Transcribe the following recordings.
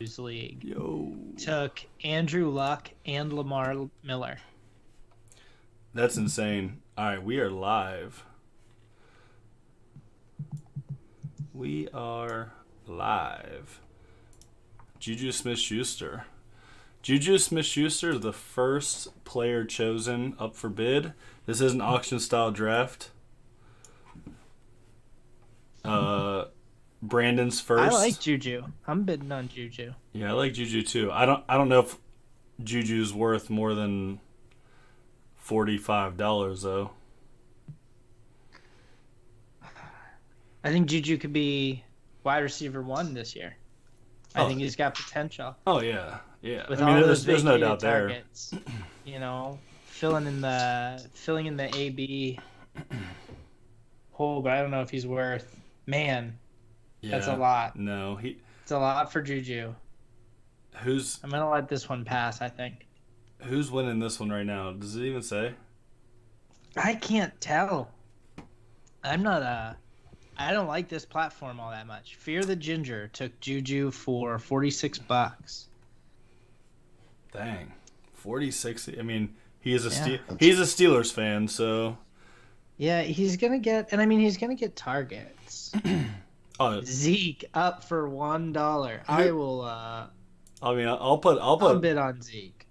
League Yo. took Andrew Luck and Lamar Miller. That's insane. All right, we are live. We are live. Juju Smith-Schuster. Juju Smith-Schuster is the first player chosen up for bid. This is an auction-style draft. Brandon's first. I like Juju. I'm bidding on Juju. Yeah, I like Juju too. I don't know if Juju's worth more than $45 though. I think Juju could be wide receiver 1 this year. I think he's got potential. Oh yeah, yeah. With I mean, all those there's no doubt targets, filling in the AB hole. But I don't know if he's worth. Man, there. that's a lot. No, It's a lot for Juju. I'm gonna let this one pass. I think. Who's winning this one right now? Does it even say? I can't tell. I don't like this platform all that much. Fear the Ginger took Juju for $46. Dang, 46. I mean, he's a Steelers fan, so. Yeah, he's gonna get targets. Zeke up for $1. I will. I mean, I'll bid on Zeke.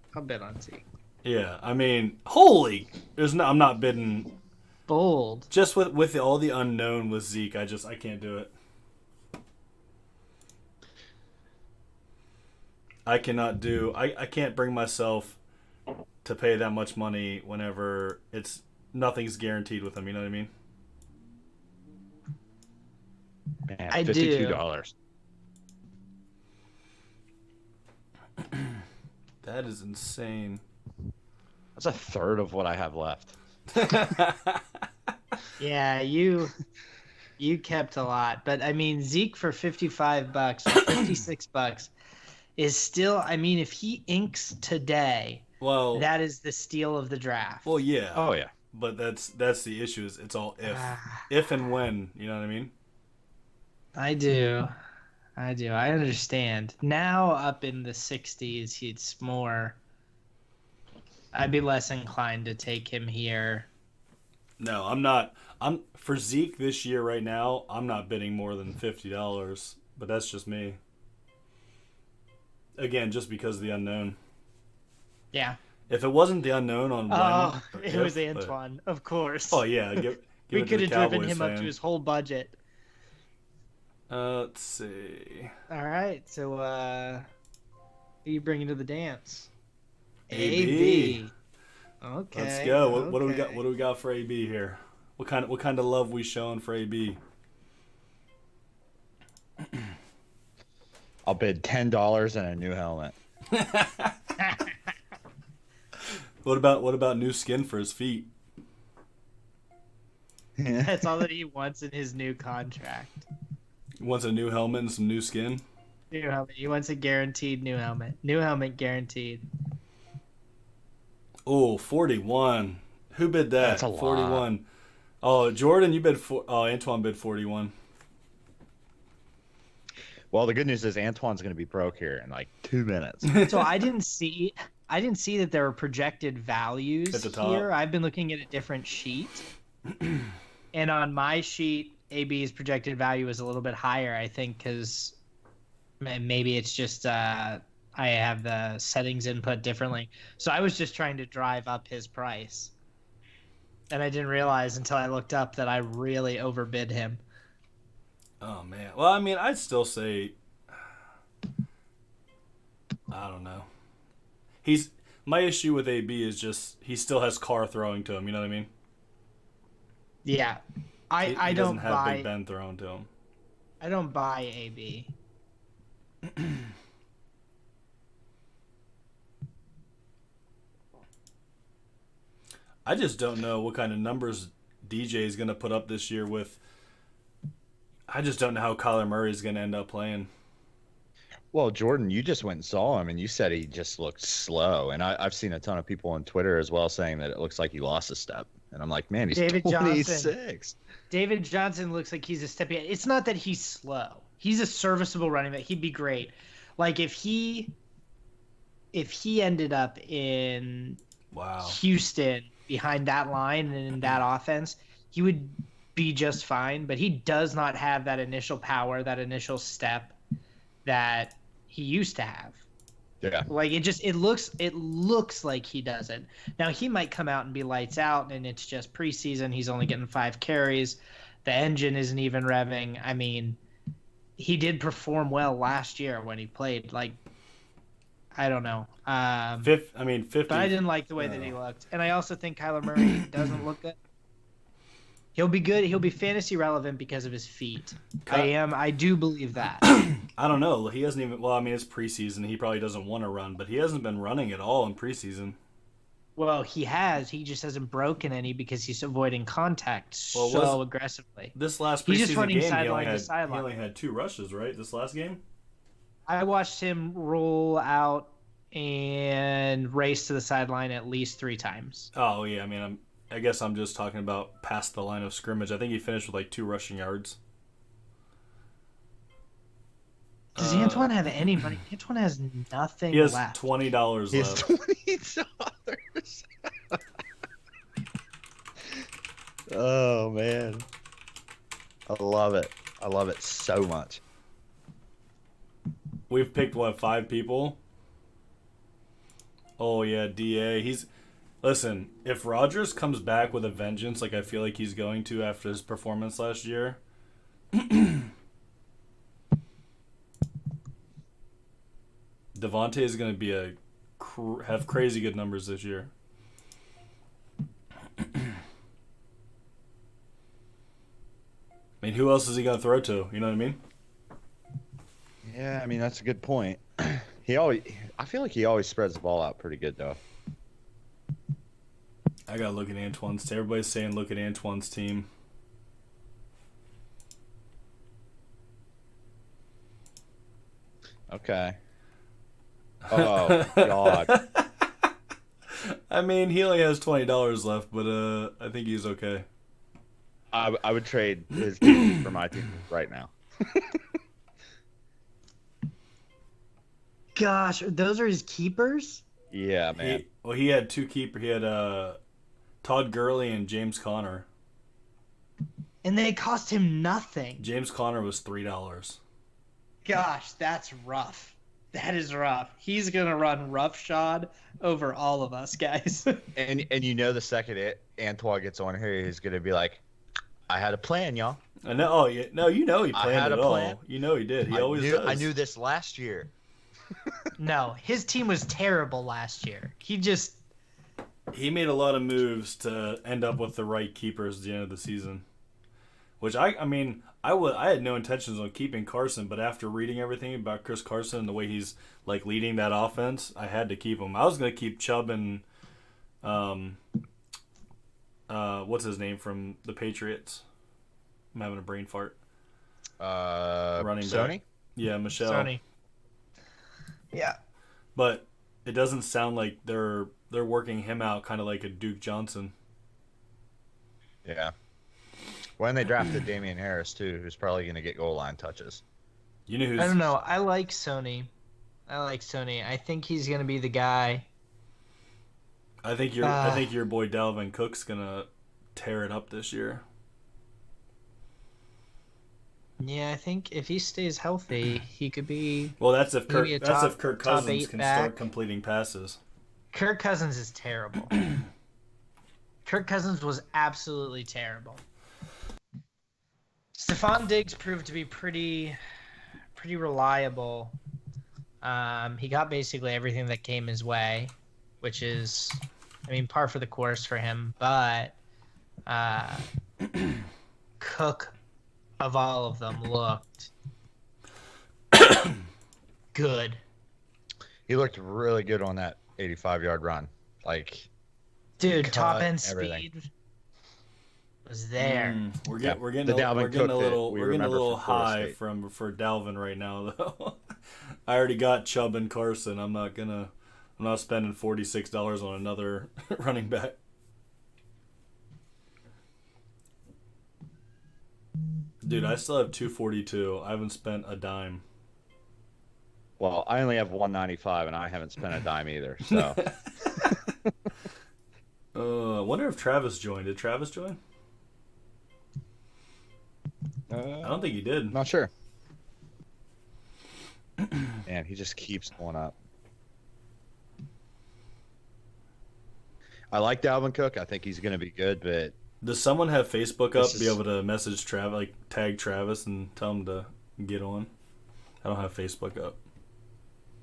Yeah, I mean, I'm not bidding. Bold. Just with all the unknown with Zeke, I can't do it. I can't bring myself to pay that much money whenever nothing's guaranteed with him, you know what I mean? Man, I $52. That is insane. That's a third of what I have left. Yeah, you kept a lot, but I mean Zeke for $55 or $56 is still. I mean, if he inks today, well, that is the steal of the draft. Well, yeah. Oh yeah. But that's the issue. It's all if and when. You know what I mean? I do. I understand. Now up in the 60s, it's more. I'd be less inclined to take him here. No, I'm not. I'm for Zeke this year right now. I'm not bidding more than $50, but that's just me. Again, just because of the unknown. Yeah. If it wasn't the unknown on it was Antoine, of course. Oh yeah, we could have driven him fan. up to his whole budget. Let's see. All right, so who are you bringing to the dance? AB. Okay. Let's go. What do we got? What do we got for AB here? What kind of love we showing for AB? I'll bid $10 and a new helmet. What about new skin for his feet? That's all that he wants in his new contract. He wants a new helmet and some new skin. New helmet. He wants a guaranteed new helmet. New helmet guaranteed. Oh, 41. Who bid that? That's a lot. 41. Oh, Jordan, you bid Antoine bid 41. Well, the good news is Antoine's going to be broke here in like 2 minutes. So I didn't see that there were projected values at the top here. I've been looking at a different sheet. And on my sheet, AB's projected value is a little bit higher, I think, because maybe it's just I have the settings input differently. So I was just trying to drive up his price. And I didn't realize until I looked up that I really overbid him. Oh, man. Well, I mean, I'd still say, I don't know. My issue with AB is just he still has Carr throwing to him, you know what I mean? Yeah. I he don't doesn't have Big Ben throwing to him. I don't buy AB. I just don't know what kind of numbers DJ is going to put up this year with. I just don't know how Kyler Murray is going to end up playing. Well, Jordan, you just went and saw him, and you said he just looked slow. And I've seen a ton of people on Twitter as well saying that it looks like he lost a step. And I'm like, man, he's David 26. Johnson. David Johnson looks like he's a step ahead. It's not that he's slow. He's a serviceable running back. He'd be great. Like if he ended up in Wow. Houston behind that line and in that offense, he would be just fine. But he does not have that initial power, that initial step that he used to have. Yeah. Like it looks like he doesn't. Now he might come out and be lights out, and it's just preseason. He's only getting 5 carries. The engine isn't even revving. I mean, he did perform well last year when he played. Like, I don't know. I mean, 50. But I didn't like the way that he looked. And I also think Kyler Murray doesn't look good. He'll be good. He'll be fantasy relevant because of his feet. I do believe that. I don't know. He hasn't even. Well, I mean, it's preseason. He probably doesn't want to run, but he hasn't been running at all in preseason. Well, he has. He just hasn't broken any because he's avoiding contact so aggressively. This last He's just preseason running game, sideline to sideline. he only had 2 rushes, right? This last game. I watched him roll out and race to the sideline at least 3 times. Oh yeah, I mean, I guess I'm just talking about past the line of scrimmage. I think he finished with like 2 rushing yards. Does Antoine have any money? Antoine has nothing He has left. $20 He has left. $20. Oh man, I love it. I love it so much. We've picked 5 people. Oh yeah, DA. Listen. If Rodgers comes back with a vengeance, like I feel like he's going to after his performance last year. Devontae is going to be have crazy good numbers this year. I mean, who else is he going to throw to? You know what I mean? Yeah, I mean that's a good point. I feel like he always spreads the ball out pretty good though. I got to look at Antoine's team. Everybody's saying look at Antoine's team. Okay. Oh God. I mean, he only has $20 left, but I think he's okay. I would trade his team for my team right now. Gosh, those are his keepers? Yeah, man. He had 2 keepers. He had Todd Gurley and James Conner. And they cost him nothing. James Conner was $3. Gosh, that's rough. That is rough. He's going to run roughshod over all of us, guys. And you know the second Antoine gets on here, he's gonna be like, "I had a plan, y'all. I know. Oh, yeah. No, you know he I planned had it a plan. all. You know he did. He always does. I knew this last year." No, his team was terrible last year. He made a lot of moves to end up with the right keepers at the end of the season. Which I mean, I had no intentions on keeping Carson, but after reading everything about Chris Carson and the way he's like leading that offense, I had to keep him. I was gonna keep Chubb and what's his name from the Patriots? I'm having a brain fart. Running back. Sony? Yeah, Michelle. Sony. Yeah. But it doesn't sound like they're working him out kind of like a Duke Johnson. Yeah. When they drafted Damian Harris too, who's probably going to get goal line touches. You know who's? I don't know. I like Sony. I think he's going to be the guy. I think your boy Dalvin Cook's gonna tear it up this year. Yeah, I think if he stays healthy, he could be. Well, that's if Maybe Kirk top Cousins 8 can back. start completing passes. Kirk Cousins is terrible. Kirk Cousins was absolutely terrible. Stephon Diggs proved to be pretty reliable. He got basically everything that came his way, which is, I mean, par for the course for him. But Cook, of all of them, looked good. He looked really good on that 85-yard run. Like, Dude, cut top end everything. speed was there. We're Yeah, getting the a Dalvin Cook that little we we're getting a remember little from Florida high State. for Dalvin right now though. I already got Chubb and Carson. I'm not spending $46 on another running back. Dude, I still have 242. I haven't spent a dime. Well, I only have 195, and I haven't spent a dime either. So I wonder if Travis joined. Did Travis join? I don't think he did. not sure. Man, he just keeps going up. I like Dalvin Cook. I think he's going to be good, but Does someone have Facebook up? This Be is- able to message Travis, like tag Travis, and tell him to get on. I don't have Facebook up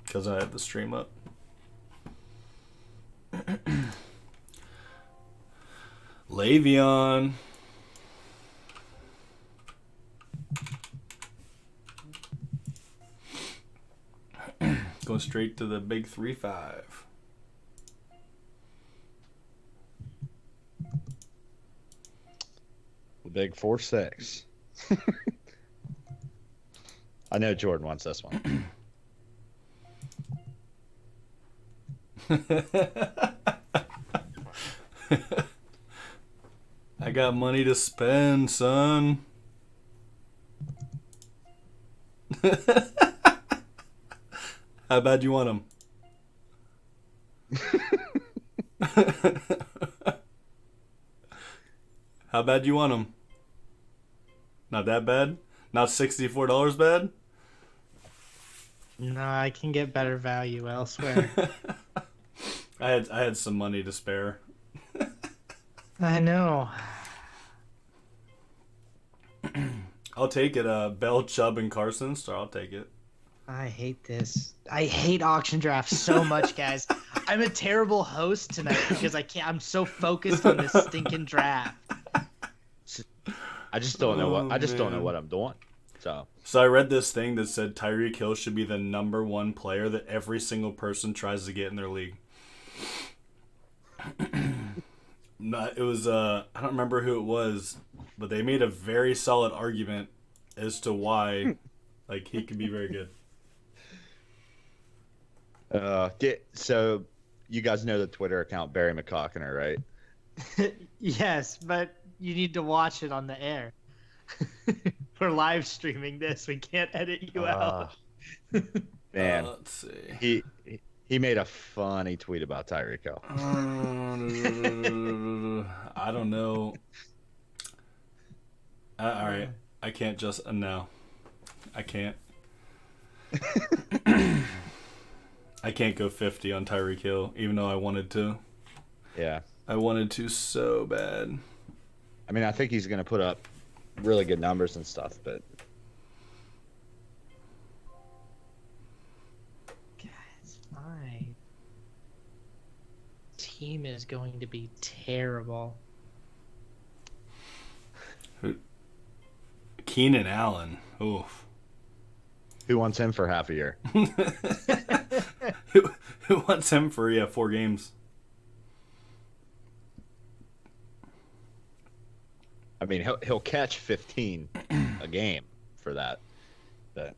because I have the stream up. Le'Veon. Going straight to the big 3-5. the big 4-6. I know Jordan wants this one. I got money to spend, son. How bad you want them? How bad you want them? Not that bad? Not $64 bad? No, I can get better value elsewhere. I had some money to spare. I know. I'll take it. Bell, Chubb, and Carson. So I'll take it. I hate this. I hate auction drafts so much, guys. I'm a terrible host tonight because I'm so focused on this stinking draft. I just don't know what don't know man. what I'm doing. So So I read this thing that said Tyreek Hill should be the number one player that every single person tries to get in their league. It was I don't remember who it was, but they made a very solid argument as to why like he could be very good. so you guys know the Twitter account Barry McCockiner, right? Yes, but you need to watch it on the air. We're live streaming this. We can't edit you out. Man, Let's see. he made a funny tweet about Tyreek Hill. I don't know. All right, I can't just no. I can't. I can't go 50 on Tyreek Hill, even though I wanted to. Yeah. I wanted to so bad. I mean, I think he's going to put up really good numbers and stuff, but Guys, my team is going to be terrible. Keenan Allen. Oof. who wants him for half a year? Who wants him for 4 games? I mean, he'll catch 15 a game for that. But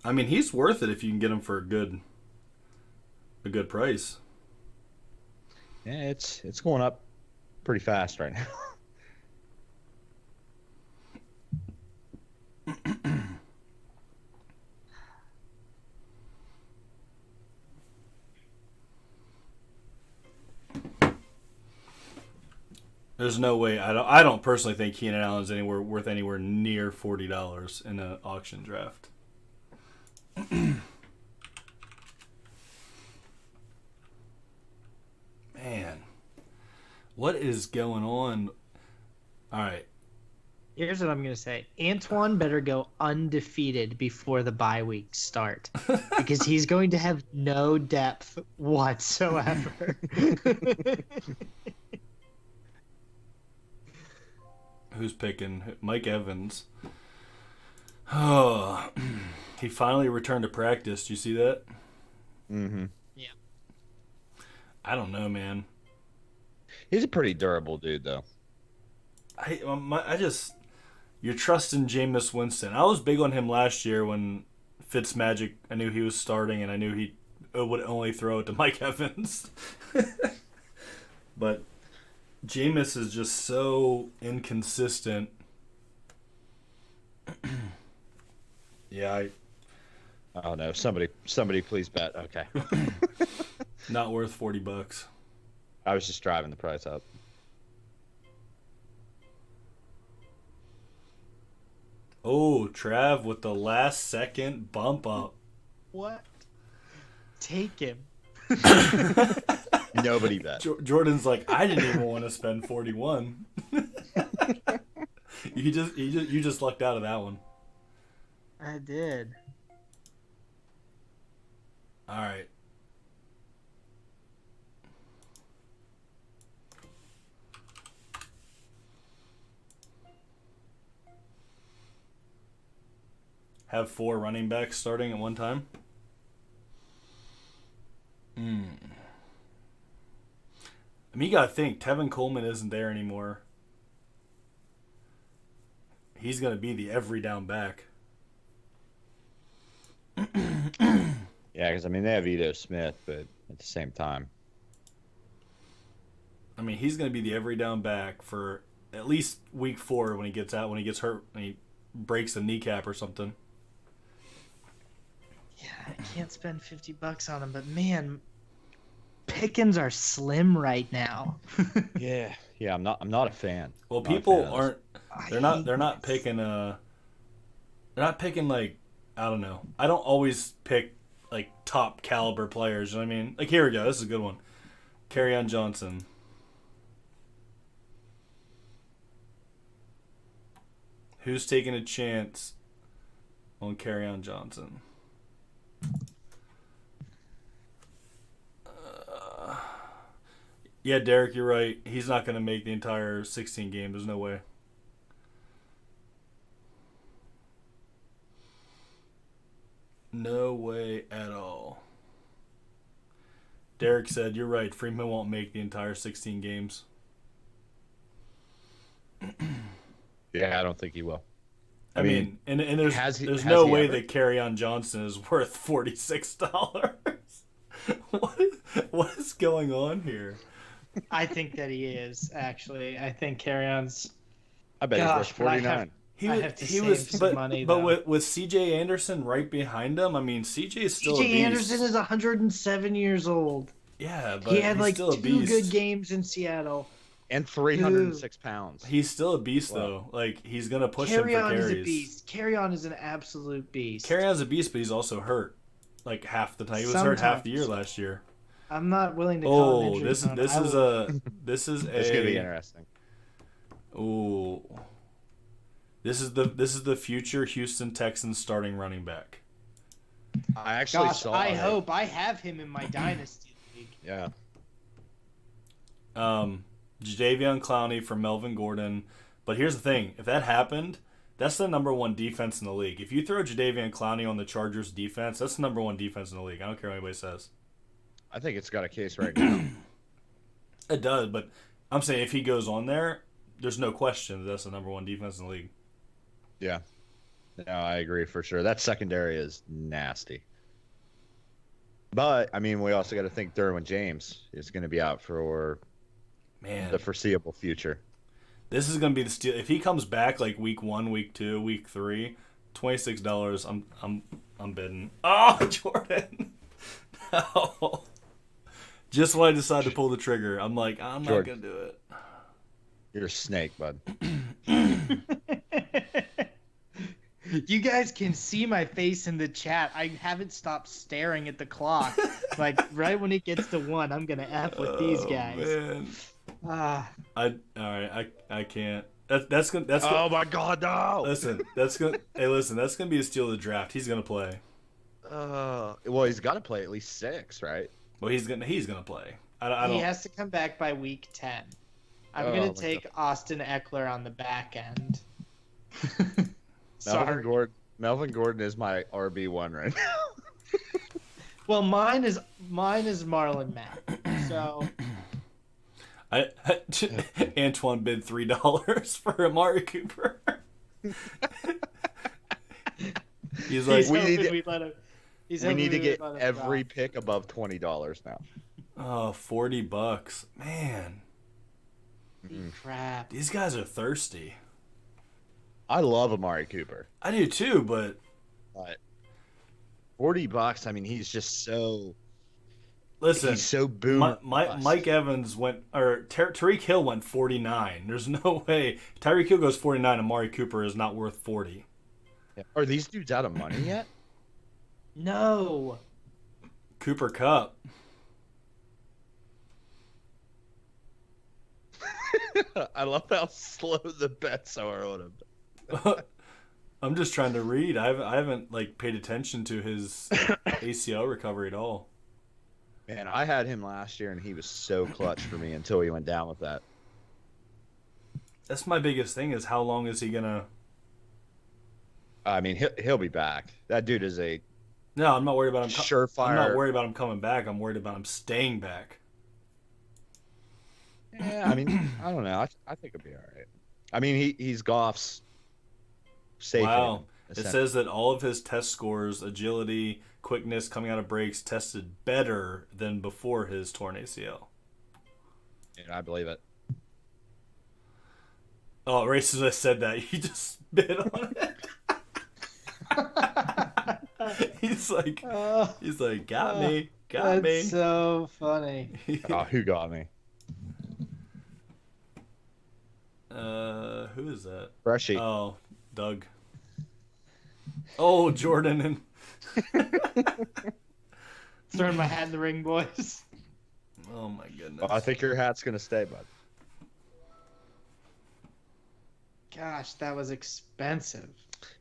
I mean, he's worth it if you can get him for a good price. yeah, it's going up pretty fast right now. There's no way. I don't personally think Keenan Allen's worth anywhere near $40 in an auction draft. Man, what is going on? All right. Here's what I'm going to say. Antoine better go undefeated before the bye weeks start because he's going to have no depth whatsoever. Who's picking? Mike Evans. Oh, he finally returned to practice. Do you see that? Mm-hmm. Yeah. I don't know, man. He's a pretty durable dude, though. You're trusting Jameis Winston. I was big on him last year when Fitzmagic, I knew he was starting, and I knew he would only throw it to Mike Evans. But Jameis is just so inconsistent. Yeah, Oh no! Somebody, please bet. Okay. Not worth $40. I was just driving the price up. Oh, Trav with the last second bump up. What? Take him. Nobody bet. Jordan's like, I didn't even want to spend 41. You just lucked out of that one. I did. All right. Have 4 running backs starting at one time. I mean, you gotta think Tevin Coleman isn't there anymore. He's gonna be the every down back. Yeah, because I mean they have Ito Smith, but at the same time, I mean, he's gonna be the every down back for at least week 4 when he gets out, when he gets hurt, when he breaks a kneecap or something. Yeah, I can't spend $50 on him, but man, pickings are slim right now. yeah, I'm not a fan. Well, Not a people fan. aren't. They're not picking. They're not picking like, I don't know. I don't always pick like top caliber players. You know what I mean? Like, here we go. This is a good one. Kerryon Johnson. Who's taking a chance on Kerryon Johnson? Yeah, Derek, you're right. He's not going to make the entire 16 game. There's no way. No way at all. Derek said, you're right. Freeman won't make the entire 16 games. Yeah, I don't think he will. I mean, and there's has no he way ever? that Kerryon Johnson is worth $46. What is going on here? I think that he is, actually. I think Carryon's. I bet Gosh, he's but worth I 49. have to save some money, but though. with CJ Anderson right behind him, I mean, CJ is still a CJ beast. Anderson is 107 years old. Yeah, but He had he's like still a 2 beast. good games in Seattle. And 306 pounds. He's still a beast, Wow. though. Like, he's going to push him for Carryon carries. is a beast. Carryon is an absolute beast. Kerryon's a beast, but he's also hurt. Like, half the time. He was hurt half the year Sometimes. last year. I'm not willing to call him Oh, injuries. this is It's gonna be interesting. Ooh. This is the future Houston Texans starting running back. I actually Gosh, saw. I hope I have him in my dynasty league. Yeah. Jadeveon Clowney for Melvin Gordon. But here's the thing: if that happened, that's the number 1 defense in the league. If you throw Jadeveon Clowney on the Chargers defense, that's the number 1 defense in the league. I don't care what anybody says. I think it's got a case right now. It does, but I'm saying if he goes on there, there's no question that's the number 1 defense in the league. Yeah. No, I agree for sure. That secondary is nasty. But I mean, we also got to think Derwin James is going to be out for the foreseeable future. This is going to be the steal. If he comes back like week 1, week 2, week 3, $26. I'm bidding. Oh, Jordan. No. Just when I decide to pull the trigger, I'm like, I'm not going to do it. You're a snake, bud. You guys can see my face in the chat. I haven't stopped staring at the clock. Like right when it gets to 1, I'm gonna F with these guys. Man. I can't. That's gonna. Oh my God, no! Listen, that's gonna be a steal of the draft. He's gonna play. Well, he's got to play at least 6, right? Well, he's gonna play. I don't. He has to come back by week 10. I'm Oh, gonna my take God. Austin Eckler on the back end. Melvin Gordon is my RB1 right now. Well, mine is Marlon Mack. So Antoine bid $3 for Amari Cooper. He's like, he's we hoping need to- we let him. We need to get every pick above $20 now. oh, $40, man. Crap. These guys are thirsty. I love Amari Cooper. I do too, but $40. I mean, he's just so Listen, he's so boomer. Mike Evans went, or Tyreek Hill went 49. There's no way Tyreek Hill goes 49. Amari Cooper is not worth 40. Are these dudes out of money yet? No. Cooper Cup. I love how slow the bets are on him. I'm just trying to read. I haven't like paid attention to his ACL recovery at all. Man, I had him last year, and he was so clutch for me until he went down with that. That's my biggest thing is how long is he gonna? I mean, he'll be back. That dude is a No, I'm not worried about him. surefire. I'm not worried about him coming back. I'm worried about him staying back. Yeah, I mean, I don't know. I think it'll be all right. I mean, he's Goff's safe. Wow. haven, It says that all of his test scores, agility, quickness coming out of breaks, tested better than before his torn ACL. Yeah, I believe it. Oh, right as I said that, you just spit on it. He's like, got me, got me. That's so funny. Oh, who got me? Who is that? Freshie. Oh, Doug. Oh, Jordan and Throwing my hat in the ring, boys. oh my goodness. Well, I think your hat's gonna stay, bud. Gosh, that was expensive.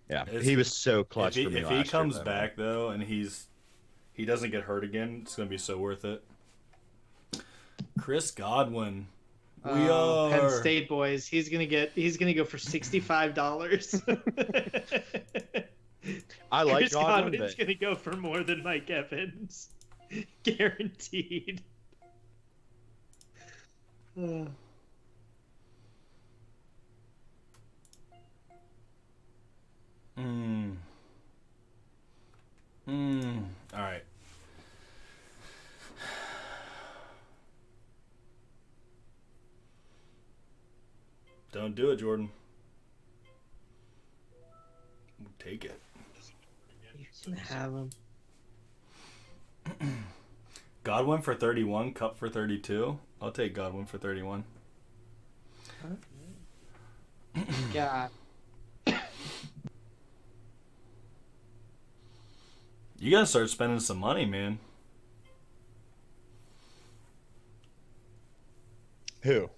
Yeah, It's- he was so clutch for me. If last he year, comes though, back though, and he doesn't get hurt again, it's gonna be so worth it. Chris Godwin, we are Penn State boys. He's gonna go for $65. I like Chris Godwin, Godwin's but gonna go for more than Mike Evans, guaranteed. All right. Don't do it, Jordan. Take it. You can have him. Godwin for 31, Cup for 32. I'll take Godwin for 31. God. You gotta start spending some money, man. who?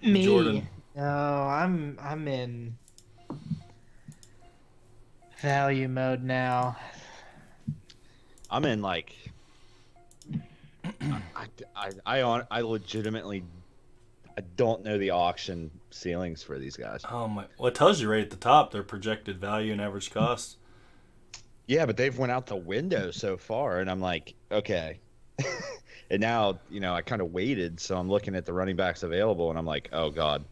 Me. Jordan. No, I'm in value mode now. I'm in like. I legitimately, I don't know the auction ceilings for these guys. Oh my! Well, it tells you right at the top their projected value and average cost. Yeah, but they've went out the window so far, and I'm like, okay. And now, I kind of waited, so I'm looking at the running backs available, and I'm like, oh god.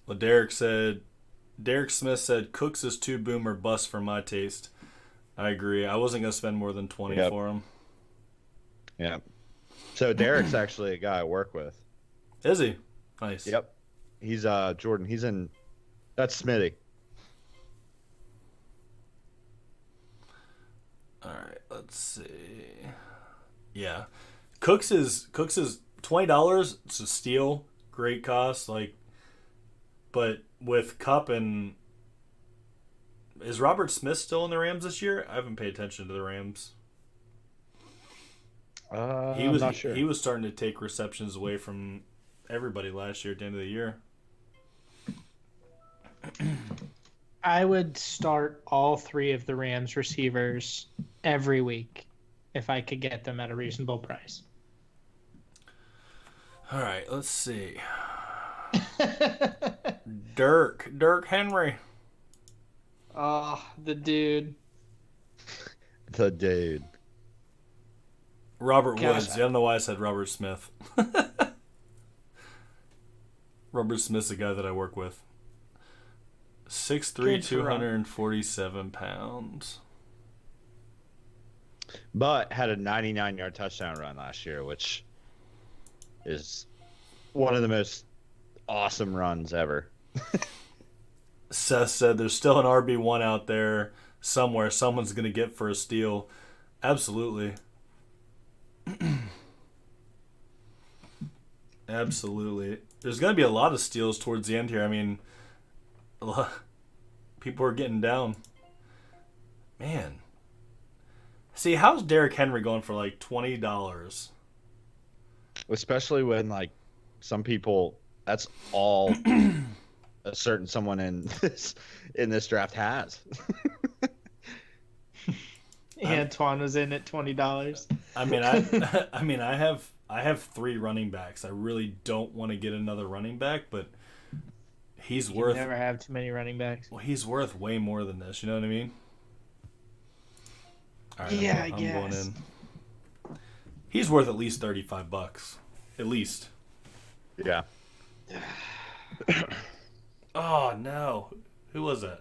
Well, Derek Smith said Cooks is too boomer bust for my taste. I agree. I wasn't gonna spend more than 20 Yep. for him. Yeah. So Derek's actually a guy I work with. Is he? Nice. Yep. He's Jordan. He's in. That's Smitty. All right. Let's see. Yeah, Cooks is $20. It's a steal. Great cost. But with Cup and is Robert Smith still in the Rams this year? I haven't paid attention to the Rams. I'm not sure. He was starting to take receptions away from everybody last year at the end of the year. I would start all three of the Rams receivers every week if I could get them at a reasonable price. All right, let's see. Dirk Henry. Oh, the dude. The dude. Robert Gosh, Woods. I don't know why I said Robert Smith. Robert Smith's a guy that I work with. 6'3", 247 pounds. But had a 99-yard touchdown run last year, which is one of the most awesome runs ever. Seth said there's still an RB1 out there. somewhere someone's going to get for a steal. Absolutely. Absolutely. There's going to be a lot of steals towards the end here. I mean, people are getting down. Man. See, how's Derrick Henry going for like $20? Especially when like some people, that's all a certain someone in this draft has. Antoine was in at $20. I mean, I have 3 running backs. I really don't want to get another running back, but he's You worth. never have too many running backs. Well, he's worth way more than this. You know what I mean? All right, Yeah, I'm I going guess. in. He's worth at least $35. At least. Yeah. Oh no, who was that?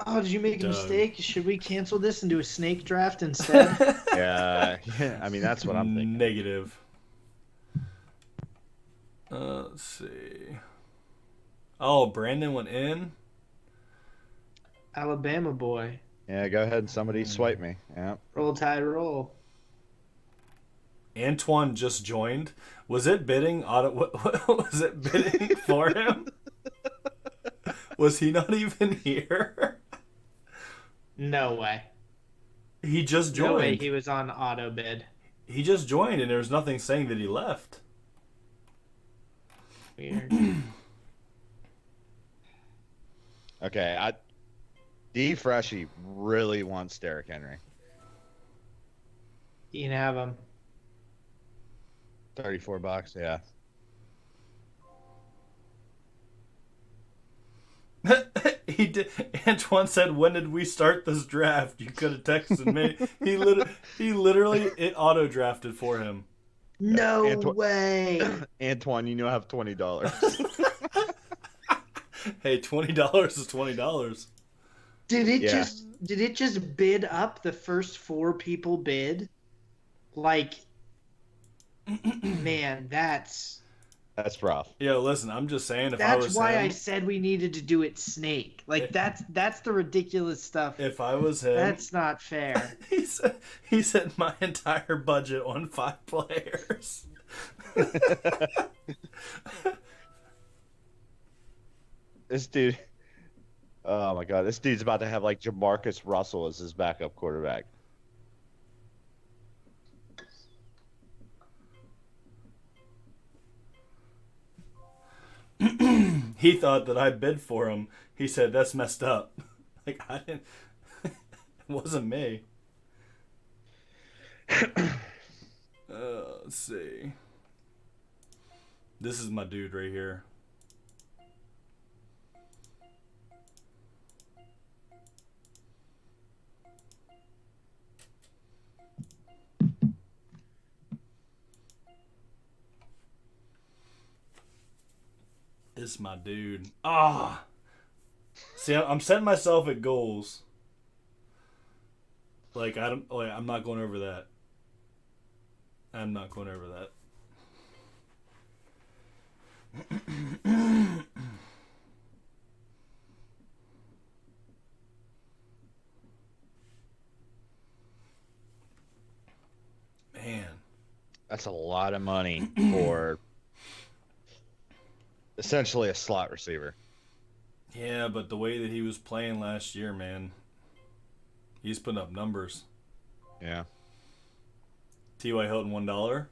Oh, did you make a Doug. mistake? Should we cancel this and do a snake draft instead? Yeah. I mean, that's what I'm thinking. Negative. Let's see. Oh, Brandon went in. Alabama boy. Yeah, go ahead and somebody swipe me. Yeah. Roll Tide roll. Antoine just joined. Was it bidding auto? What was it bidding for him? Was he not even here? No way. He just No way joined. he was on auto bid. He just joined, and there was nothing saying that he left. Weird. Okay. D Freshy really wants Derrick Henry. You can have him. $34. Yeah. He did. Antoine said, "When did we start this draft?" You could have texted me. He literally it auto drafted for him. No Antoine- way. Antoine, you know I have $20. Hey, $20 is $20. Did it Yeah. just bid up the first 4 people bid? Like, man, that's rough. Yo, listen, I'm just saying, if I was that's why him, I said we needed to do it snake. Like, that's the ridiculous stuff. if I was him, That's not fair. he said my entire budget on 5 players. This dude. Oh my God, this dude's about to have like Jamarcus Russell as his backup quarterback. He thought that I bid for him. He said, "That's messed up." Like, I didn't. It wasn't me. Let's see. This is my dude right here. This is my dude. Ah. See, I'm setting myself at goals. Like, I'm not going over that. I'm not going over that. Man. That's a lot of money for essentially a slot receiver. Yeah, but the way that he was playing last year, man, he's putting up numbers. Yeah. T.Y. Hilton, $1.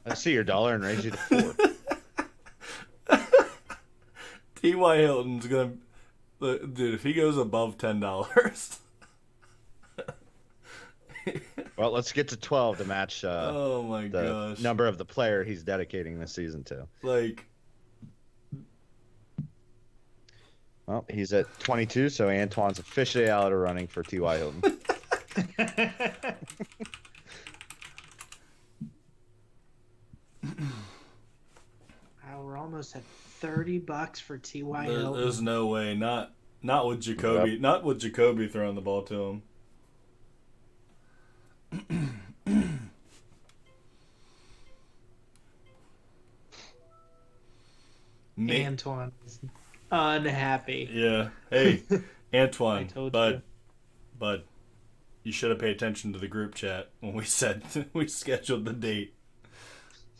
I see your dollar and raise you to 4. T.Y. Hilton's gonna, dude. If he goes above $10, Well, let's get to 12 to match oh my the gosh, number of the player he's dedicating this season to. like, Well, he's at 22, so Antoine's officially out of running for T.Y. Hilton. We're almost at $30 for T.Y. Hilton. there's no way. Not with Jacoby. Yep. Not with Jacoby throwing the ball to him. Antoine is Unhappy. Yeah. Hey, I Antoine, told you. but you should have paid attention to the group chat when we said we scheduled the date.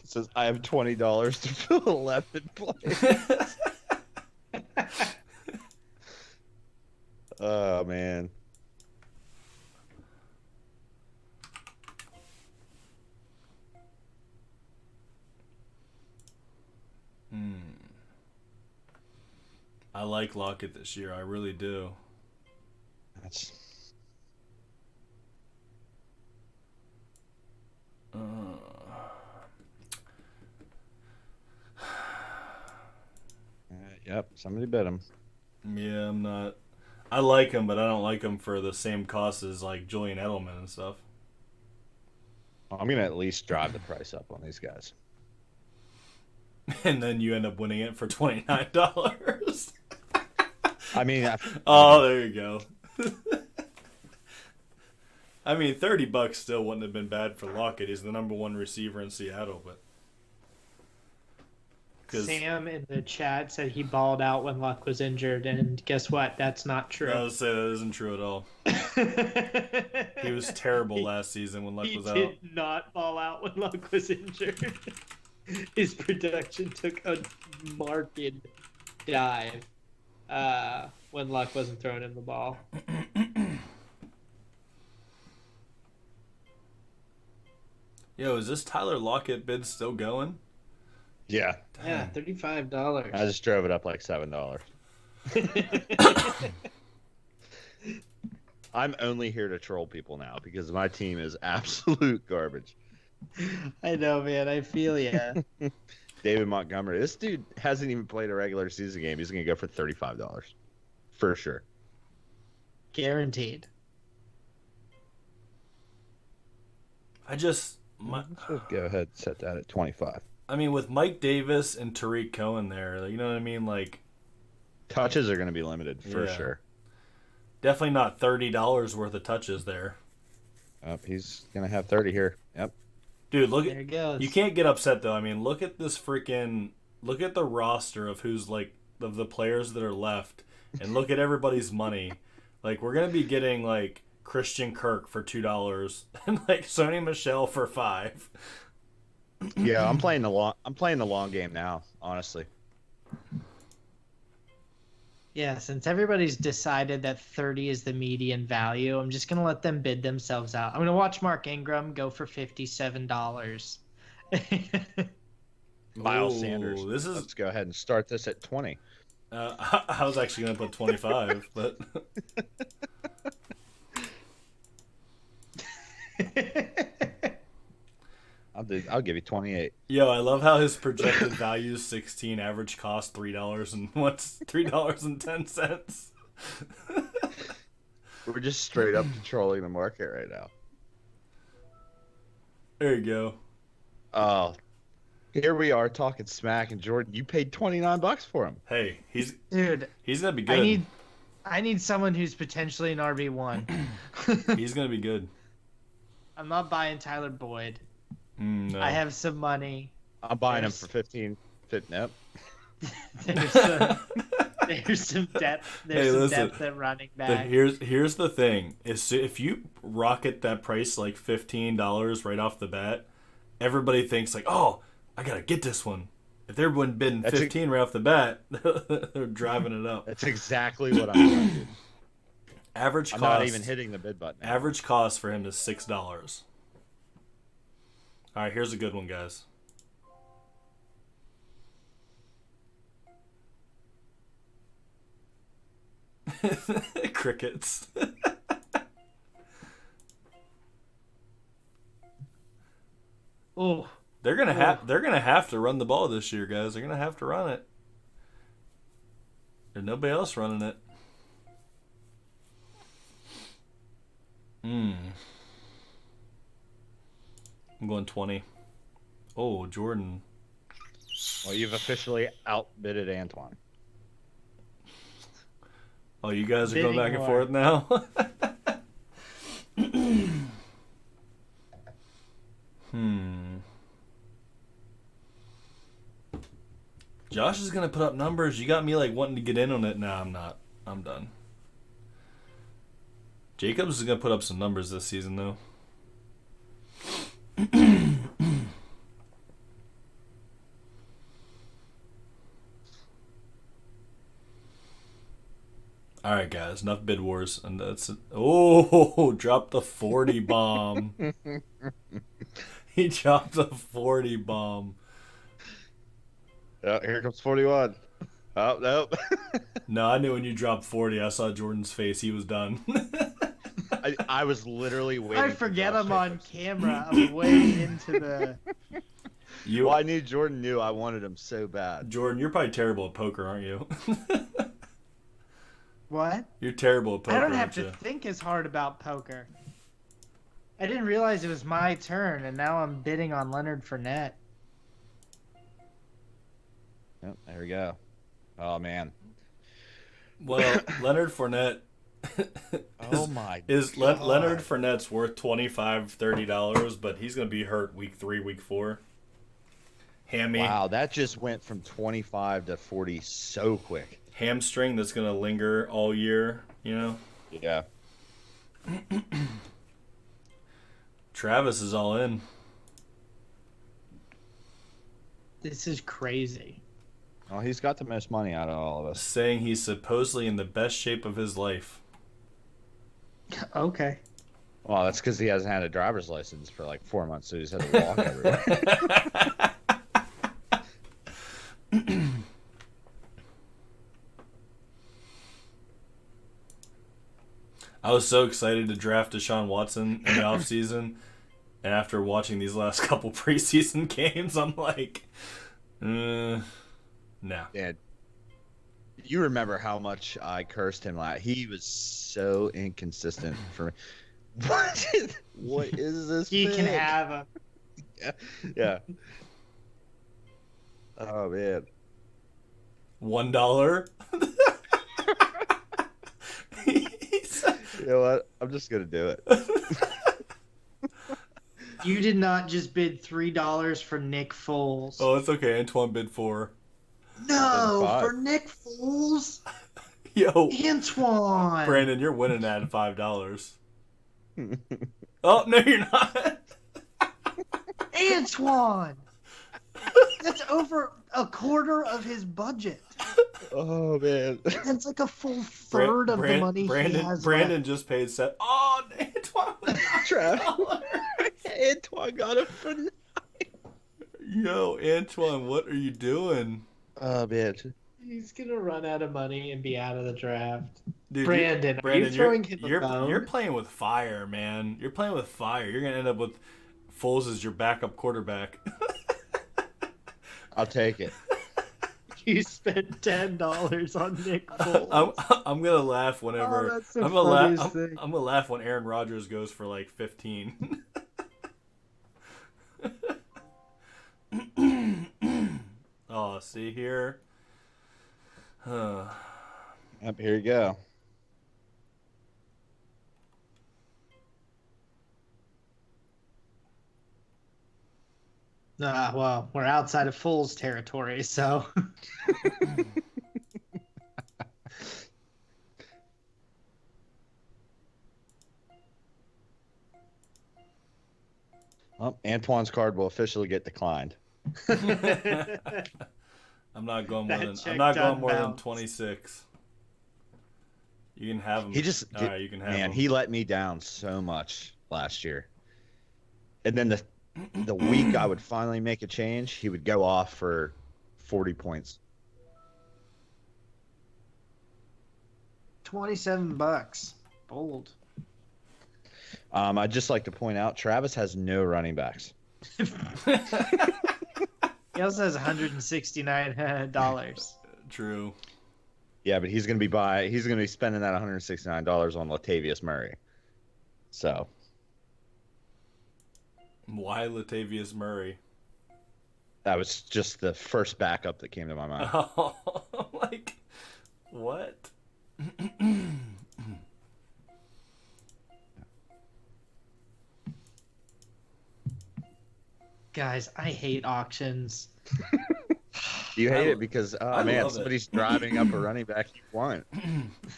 It says I have $20 to fill 11 plays. Oh man. I like Lockett this year. I really do. That's yep. Somebody bid him. Yeah, I'm not. I like him, but I don't like him for the same cost as like Julian Edelman and stuff. I'm gonna at least drive the price up on these guys. And then you end up winning it for $29. I mean, Oh, there you go. I mean, $30 still wouldn't have been bad for Lockett. He's the number one receiver in Seattle, but Sam in the chat said he balled out when Luck was injured, and guess what? That's not true. I would say that isn't true at all. He was terrible last season when Luck was out. He did not ball out when Luck was injured. His production took a marked dive when Luck wasn't throwing him the ball. Yo, is this Tyler Lockett bid still going? yeah. Yeah, $35. I just drove it up like $7. I'm only here to troll people now because my team is absolute garbage. I know, man. I feel ya. David Montgomery. This dude hasn't even played a regular season game. He's gonna go for $35 for sure. Guaranteed. Let's go ahead and set that at 25. I mean, with Mike Davis and Tariq Cohen there, you know what I mean? Like, touches are going to be limited for Yeah. sure. definitely not $30 worth of touches there. He's going to have 30 here. Yep. Dude, look There it goes. You can't get upset though. I mean, look at this freaking look at the roster of who's like of the players that are left, and look at everybody's money. Like we're gonna be getting like Christian Kirk for $2 and like Sony Michelle for $5. Yeah, I'm playing the long game now, honestly. Yeah, since everybody's decided that 30 is the median value, I'm just going to let them bid themselves out. I'm going to watch Mark Ingram go for $57. Miles Ooh, Sanders. This is. Let's go ahead and start this at 20. I was actually gonna put 25, but I'll give you 28. yo, I love how his projected value is 16, average cost $3 and what's $3.10. We're just straight up controlling the market right now. There you go. Oh, here we are talking smack, and Jordan, you paid $29 for him. Hey, he's Dude, gonna be good. I need someone who's potentially an RB1. He's gonna be good. I'm not buying Tyler Boyd. No. I have some money. I'm buying him for 15. Nope. There's some depth. Hey, There's some listen, depth at running back. Here's the thing: is if you rocket that price like $15 right off the bat, everybody thinks like, oh, I gotta get this one. If they're bidding 15 right off the bat, they're driving it up. That's exactly what I'm going to do. Average I'm cost. not even hitting the bid button. Average cost for him is $6. All right, here's a good one, guys. Crickets. Oh, They're gonna have to run the ball this year, guys. They're gonna have to run it. There's nobody else running it. I'm going 20. Oh, Jordan. Well, you've officially outbidded Antoine. Oh, you guys are going Bidding back and war. forth now? Josh is gonna put up numbers. You got me like wanting to get in on it. Nah, I'm not. I'm done. Jacobs is gonna put up some numbers this season though. All right, guys. Enough bid wars, and that's drop the 40 bomb. He dropped the 40 bomb. Oh, here comes 41. Oh, nope. No, I knew when you dropped 40, I saw Jordan's face. He was done. I was literally waiting. I forget I'm on camera. I'm way into the. You, Well, I knew Jordan knew I wanted him so bad. Jordan, you're probably terrible at poker, aren't you? What? You're terrible at poker. I don't have aren't you? to think as hard about poker. I didn't realize it was my turn, and now I'm bidding on Leonard Fournette. Yep, there we go. Oh man. Well, Leonard Fournette. Oh my. Leonard Fournette's worth $25-$30, but he's gonna be hurt week 3, week 4. Hammy. Wow, that just went from 25 to 40 so quick. Hamstring that's gonna linger all year. You know. Yeah. Travis is all in. This is crazy. Well, he's got the most money out of all of us. Saying he's supposedly in the best shape of his life. Okay. Well, that's because he hasn't had a driver's license for like 4 months, so he's had to walk everywhere. I was so excited to draft Deshaun Watson in the offseason, and after watching these last couple preseason games, I'm like, no. Yeah. You remember how much I cursed him he was so inconsistent for me. What is this? You can pick? have him. Yeah. Oh man. $1. You know what? I'm just gonna do it. You did not just bid $3 for Nick Foles. Oh, it's okay. Antoine bid 4. No, $5. for Nick Foles? Yo, Antoine. Brandon, you're winning that at $5. Oh, no, you're not. Antoine. That's over a quarter of his budget. Oh man. That's like a full third of the money he has Brandon left. just paid set. Oh, Antoine. Antoine got him for. Yo, Antoine, what are you doing? Oh man. He's gonna run out of money and be out of the draft. Dude, Brandon, are you throwing him a bone? You're playing with fire, man. You're playing with fire. You're gonna end up with Foles as your backup quarterback. I'll take it. You spent $10 on Nick Foles. I'm gonna laugh whenever. Oh, that's the I'm gonna laugh. funniest thing. I'm gonna laugh when Aaron Rodgers goes for like 15. Oh, see here. Yep, here you go. Well, we're outside of Foles territory, so. Well, Antoine's card will officially get declined. I'm not going more That than check than bounced. 26. You can have him. He just all right. You can have man, him. he let me down so much last year. And then the week I would finally make a change, he would go off for 40 points. $27. Bold. I'd just like to point out Travis has no running backs. He also has $169. True. Yeah, but he's gonna be spending that $169 on Latavius Murray. So Why Latavius Murray? that was just the first backup that came to my mind. Like, what? Guys, I hate auctions. You I hate lo- it because I man, love it. somebody's driving up a running back you want.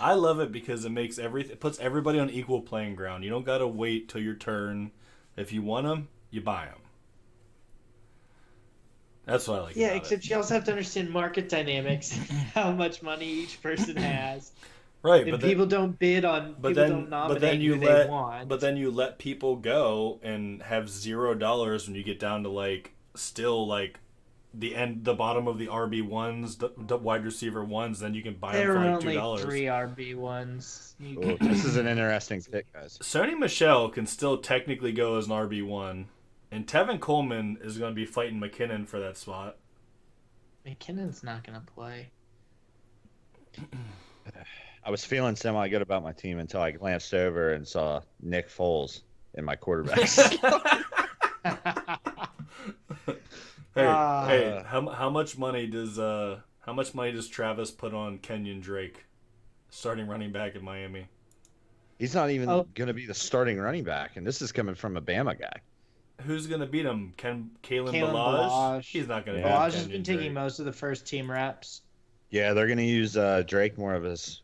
I love it because it puts everybody on equal playing ground. You don't gotta wait till your turn. If you want them, you buy them. That's what I like Yeah, about except it. you also have to understand market dynamics, how much money each person has. Right, And people don't bid on, people don't but then nominate you who they let want. but then you let people go and have $0 when you get down to like still like the bottom of the RB1s, the wide receiver ones. Then you can buy them There for are like only $2. 3 RB1s. Oh, this is an interesting pick, guys. Sony Michel can still technically go as an RB1, and Tevin Coleman is going to be fighting McKinnon for that spot. McKinnon's not going to play. I was feeling semi good about my team until I glanced over and saw Nick Foles in my quarterbacks. Hey, how much money does Travis put on Kenyon Drake, starting running back in Miami? He's not even going to be the starting running back, and this is coming from a Bama guy. Who's going to beat him? Kalen Balaj. Balaj? He's not going to. Balaj has been taking most of the first team reps. Yeah, they're going to use Drake more of his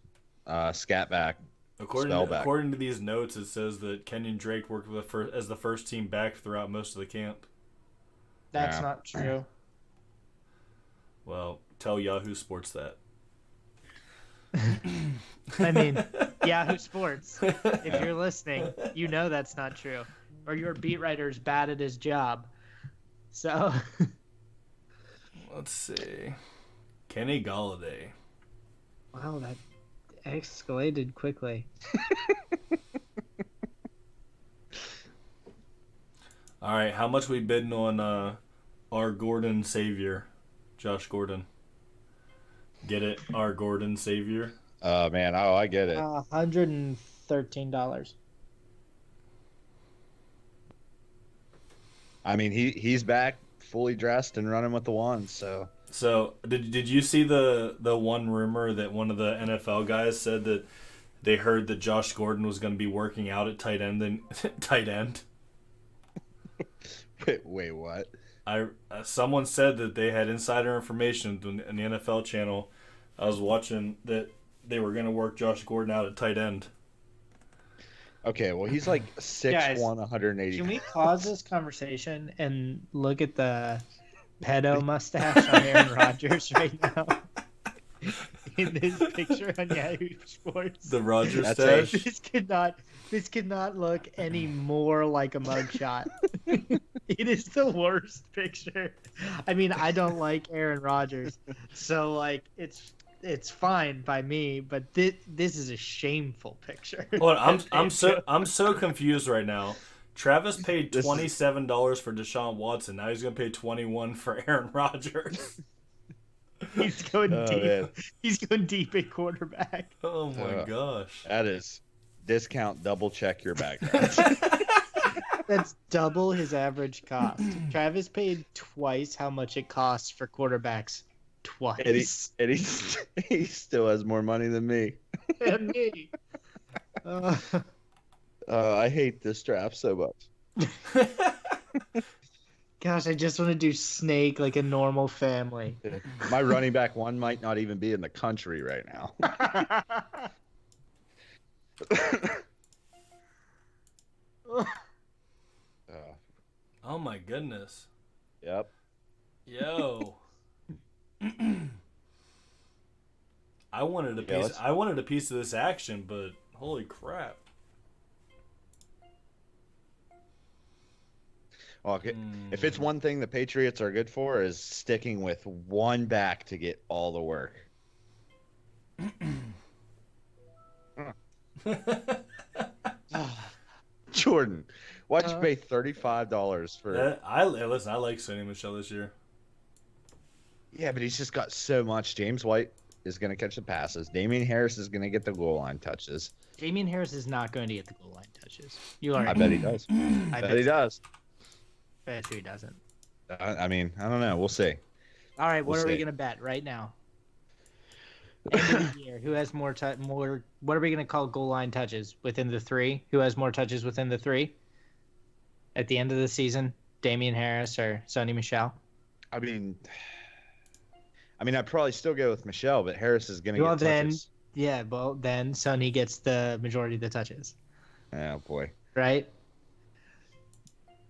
scat back. According to these notes, it says that Kenyon Drake worked as the first team back throughout most of the camp. That's not true. Well, tell Yahoo Sports that. I mean, Yahoo Sports, if you're listening, you know that's not true. Or your beat writer's bad at his job. So. Let's see. Kenny Galladay. Wow, that escalated quickly. All right, how much we bidding on our Gordon Savior, Josh Gordon? Get it, our Gordon Savior. Oh man, I get it. $113. I mean, he's back, fully dressed and running with the ones. So did you see the one rumor that one of the NFL guys said that they heard that Josh Gordon was going to be working out at tight end? Wait, what? Someone said that they had insider information in the NFL channel. I was watching that they were going to work Josh Gordon out at tight end. Okay, well he's like 6'1", 180. Can we pause this conversation and look at the pedo mustache on Aaron Rodgers right now? In this picture on Yahoo Sports. The Rodgers stash. This could not look any more like a mugshot. It is the worst picture. I mean, I don't like Aaron Rodgers, so like it's fine by me, but this is a shameful picture. Hold on, I'm so confused right now. Travis paid $27 for Deshaun Watson. Now he's gonna pay $21 for Aaron Rodgers. He's going deep. Man. He's going deep at quarterback. Oh my gosh. That is discount. Double check your background. That's double his average cost. Travis paid twice how much it costs for quarterbacks. Twice. And he still has more money than me. And me. I hate this draft so much. Gosh, I just want to do Snake like a normal family. My running back one might not even be in the country right now. Oh my goodness. Yep. Yo. I wanted a piece of this action, but holy crap. Well, if it's one thing the Patriots are good for is sticking with one back to get all the work. Jordan, why'd you pay $35 for? I like Sonny Michel this year. Yeah, but he's just got so much. James White is going to catch the passes. Damian Harris is going to get the goal line touches. Damian Harris is not going to get the goal line touches. I bet he does. I bet he does. Bet you he doesn't. I mean, I don't know. We'll see. All right, what are we going to bet right now? End of the year, who has more? What are we going to call goal line touches within the three? Who has more touches within the three? At the end of the season, Damian Harris or Sonny Michel? I mean, I mean, I'd probably still go with Michelle, but Harris is going to Well, get then, touches. yeah, well, then Sonny gets the majority of the touches, Oh boy, right?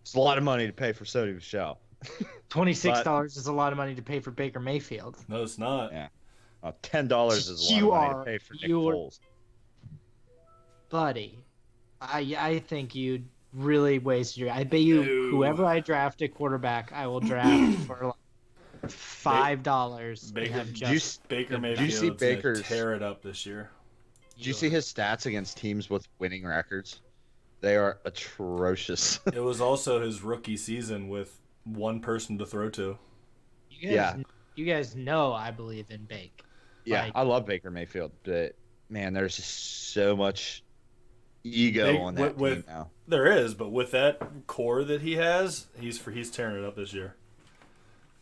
it's a lot of money to pay for Sony Michelle. $26 But is a lot of money to pay for Baker Mayfield. No, it's not. yeah, $10 is a lot of You money to are, pay for Nick you're, Foles. buddy. I think you really wasted your. I bet you No. whoever I draft a quarterback, I will draft for like $5 and Baker, have Do you, just Baker do you see Mayfield's gonna Baker's? tear it up this year. Do you see his stats against teams with winning records? They are atrocious. It was also his rookie season with one person to throw to. You guys, Yeah. you guys know I believe in Bake. Yeah, Like, I love Baker Mayfield, but man, there's just so much ego on that team now. There is, but with that core that he has, he's tearing it up this year.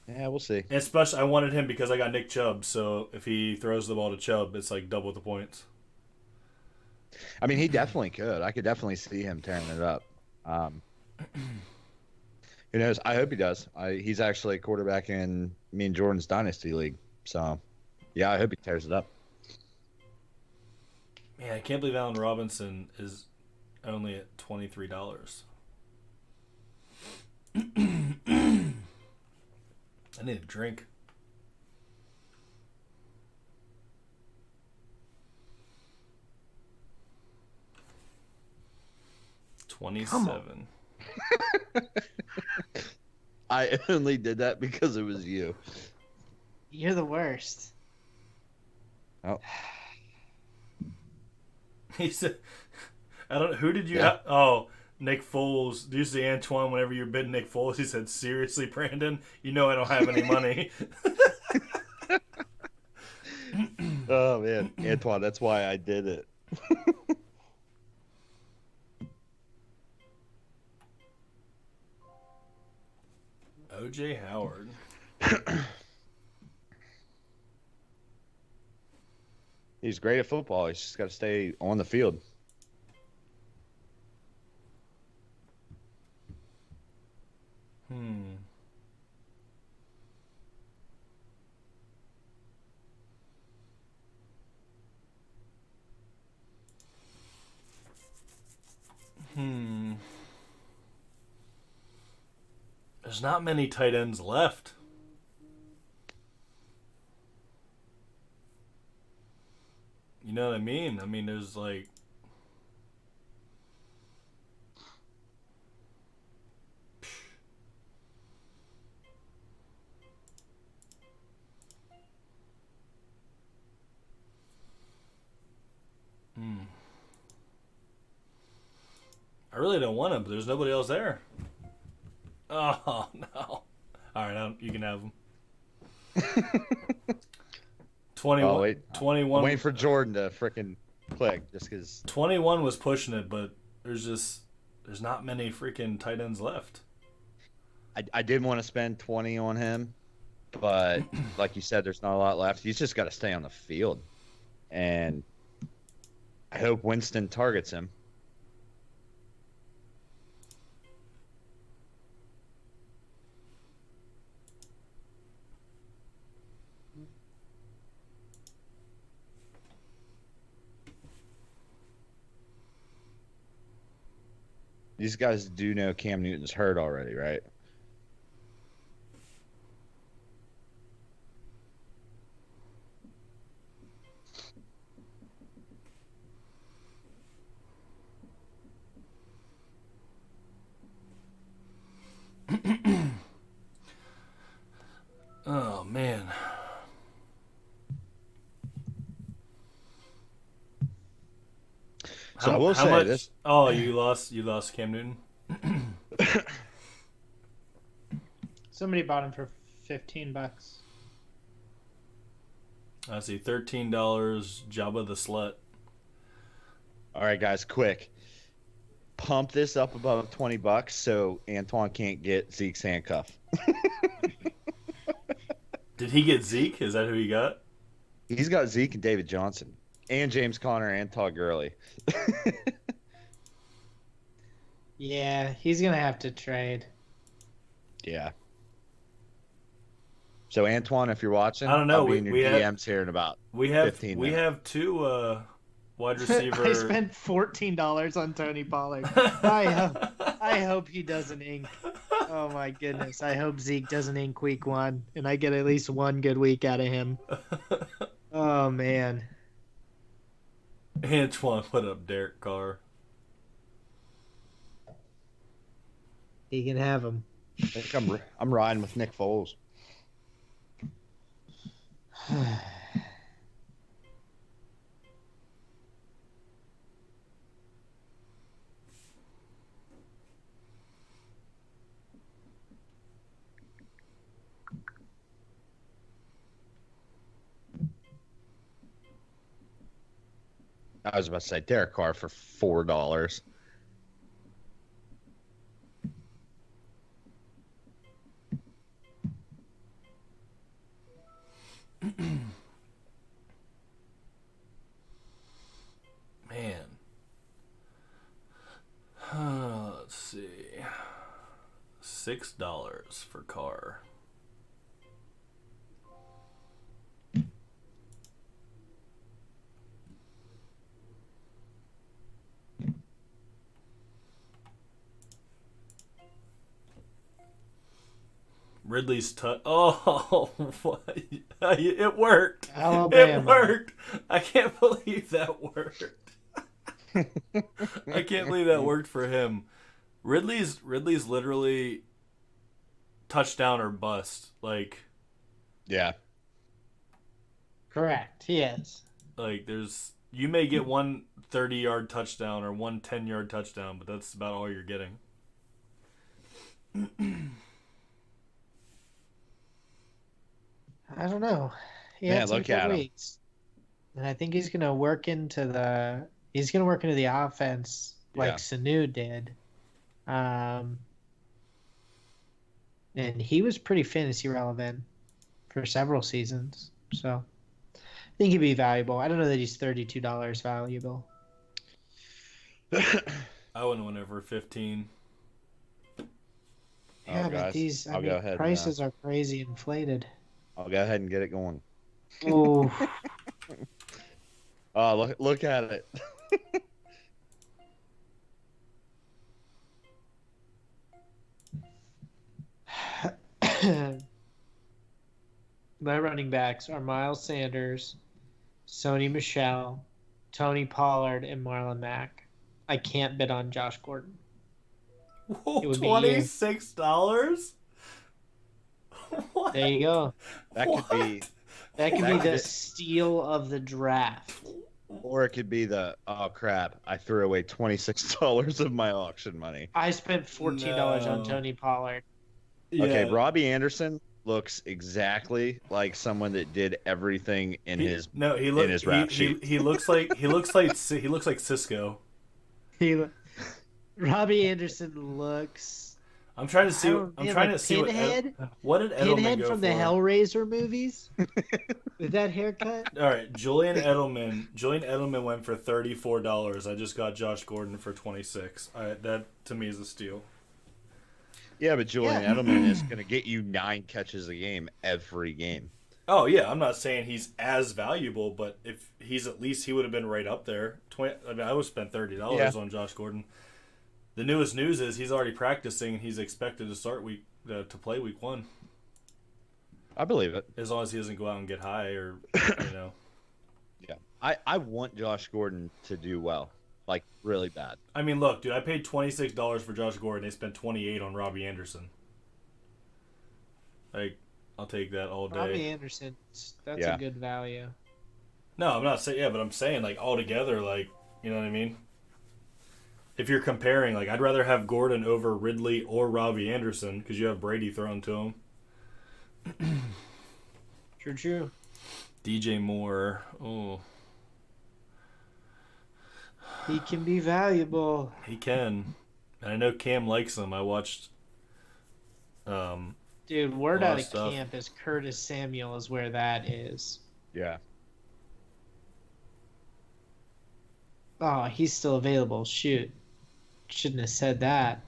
Yeah, we'll see. And especially, I wanted him because I got Nick Chubb. So if he throws the ball to Chubb, it's like double the points. I mean, he definitely could. I could definitely see him tearing it up. Who knows? I hope he does. He's actually a quarterback in me and Jordan's Dynasty League. So, yeah, I hope he tears it up. Man, I can't believe Allen Robinson is only at $23. I need a drink. $27. I only did that because it was you. you're the worst. Oh, He said, "I don't. Who did you? Yeah. Oh, Nick Foles. Do you see Antoine? Whenever you're bidding Nick Foles, he said, "Seriously, Brandon, you know I don't have any money." oh man, Antoine, that's why I did it. OJ Howard. He's great at football. He's just got to stay on the field. Hmm. Hmm. There's not many tight ends left. You know what I mean? I mean, there's like. Hmm. I really don't want him, but there's nobody else there. Oh, no. All right, you can have him. 21. Oh wait, 21. I'm waiting for Jordan to frickin' click just because. 21 was pushing it, but there's not many freaking tight ends left. I did want to spend 20 on him, but like you said, there's not a lot left. He's just got to stay on the field, and I hope Winston targets him. These guys do know Cam Newton's hurt already, right? Oh man. So I will how say much? this. Oh, you lost Cam Newton. Somebody bought him for $15. I see $13. Jabba the Slut. All right, guys, quick. Pump this up above $20 so Antoine can't get Zeke's handcuff. Did he get Zeke? Is that who he got? He's got Zeke and David Johnson, and James Conner and Todd Gurley. Yeah, he's gonna have to trade. Yeah. So Antoine, if you're I watching, don't I'll know. be in your We have DMs here in about we have 15 we minutes. have two wide I receiver. spent $14 on Tony Pollard. I hope he doesn't ink. Oh my goodness. I hope Zeke doesn't ink week 1 and I get at least one good week out of him. Oh man. Antoine put up Derek Carr. He can have him. I think I'm riding with Nick Foles. I was about to say Derek Carr for $4. Man. Let's see. $6 for Carr. Ridley's Oh, what? It worked. Alabama. It worked. I can't believe that worked. I can't believe that worked for him. Ridley's literally touchdown or bust. Like, Yeah. Correct. He is. like you may get one 30-yard touchdown or one 10-yard touchdown, but that's about all you're getting. I don't know. He Man, had some look at good him. weeks. And I think he's gonna work into the offense like Yeah. Sanu did. And he was pretty fantasy relevant for several seasons. So I think he'd be valuable. I don't know that he's $32 valuable. I wouldn't win over 15. Yeah, but guys, these I'll go ahead and, prices are crazy inflated. I'll go ahead and get it going. Oh, Oh, look at it. my running backs are Miles Sanders, Sony Michel, Tony Pollard, and Marlon Mack. I can't bid on Josh Gordon. Whoa, It would be you. $26? What? There you go. That could be, That could That be could the be- steal of the draft. or it could be oh crap, I threw away $26 of my auction money. I spent $14 on No. Tony Pollard. Okay, Yeah. Robbie Anderson looks exactly like someone that did everything in his rap sheet. He looks like Cisco. Robbie Anderson looks. I'm trying to see. I'm man, trying like to see Pinhead? what did Edelman Pinhead go from for? the Hellraiser movies with that haircut. All right, Julian Edelman went for $34. I just got Josh Gordon for 26. That to me is a steal. Yeah, but Julian Yeah. Edelman is going to get you 9 catches a game every game. Oh yeah, I'm not saying he's as valuable, but if he's at least he would have been right up there. I would spend $30 on Josh Gordon. The newest news is he's already practicing and he's expected to start to play week 1. I believe it. As long as he doesn't go out and get high or Yeah, I want Josh Gordon to do well, like really bad. I mean, look, dude, I paid $26 for Josh Gordon. They spent $28 on Robbie Anderson. Like, I'll take that all day. Robbie Anderson, that's Yeah. a good value. No, I'm not saying but I'm saying like all together, like, you know what I mean? If you're comparing, like, I'd rather have Gordon over Ridley or Robbie Anderson because you have Brady thrown to him. True. DJ Moore, oh, He can be valuable. he can. And I know Cam likes him. I watched. Dude, word A lot out of of stuff. camp is Curtis Samuel is where that is. Yeah. Oh, he's still available. Shoot. Shouldn't have said that.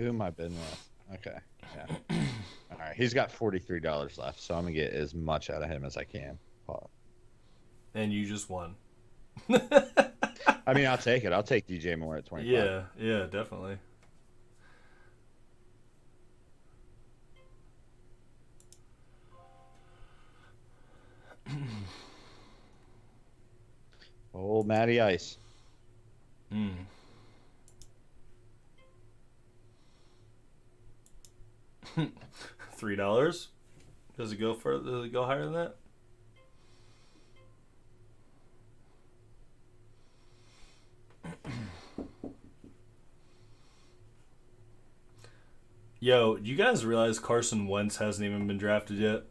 Who am I bidding with? Okay. Yeah. All right. He's got $43 left, so I'm gonna get as much out of him as I can. And you just won. I mean, I'll take it. I'll take DJ Moore at 25. Yeah, definitely. Old Matty Ice. $3? Does it go further? Does it go higher than that? Yo, do you guys realize Carson Wentz hasn't even been drafted yet?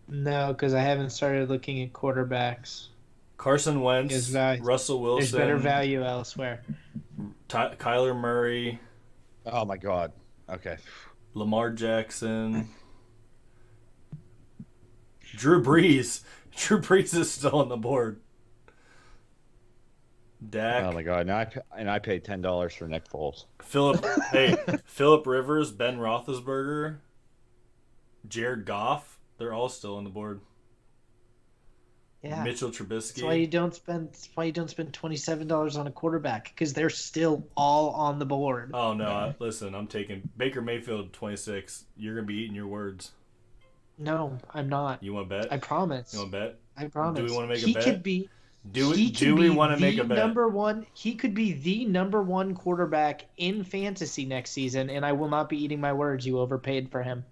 No, because I haven't started looking at quarterbacks. Carson Wentz, Russell Wilson. There's better value elsewhere. Kyler Murray. Oh my God. Okay. Lamar Jackson. Drew Brees. Drew Brees is still on the board. Dak. Oh my God. Now I paid $10 for Nick Foles. Phillip Rivers, Ben Roethlisberger, Jared Goff. They're all still on the board. Yeah. Mitchell Trubisky. That's why you don't spend $27 on a quarterback, because they're still all on the board. Oh no! Listen, I'm taking Baker Mayfield 26. You're gonna be eating your words. No, I'm not. You want to bet? I promise. You want to bet? I promise. Do we want to make a bet? Do we want to make a bet? He could be the number one quarterback in fantasy next season, and I will not be eating my words. You overpaid for him.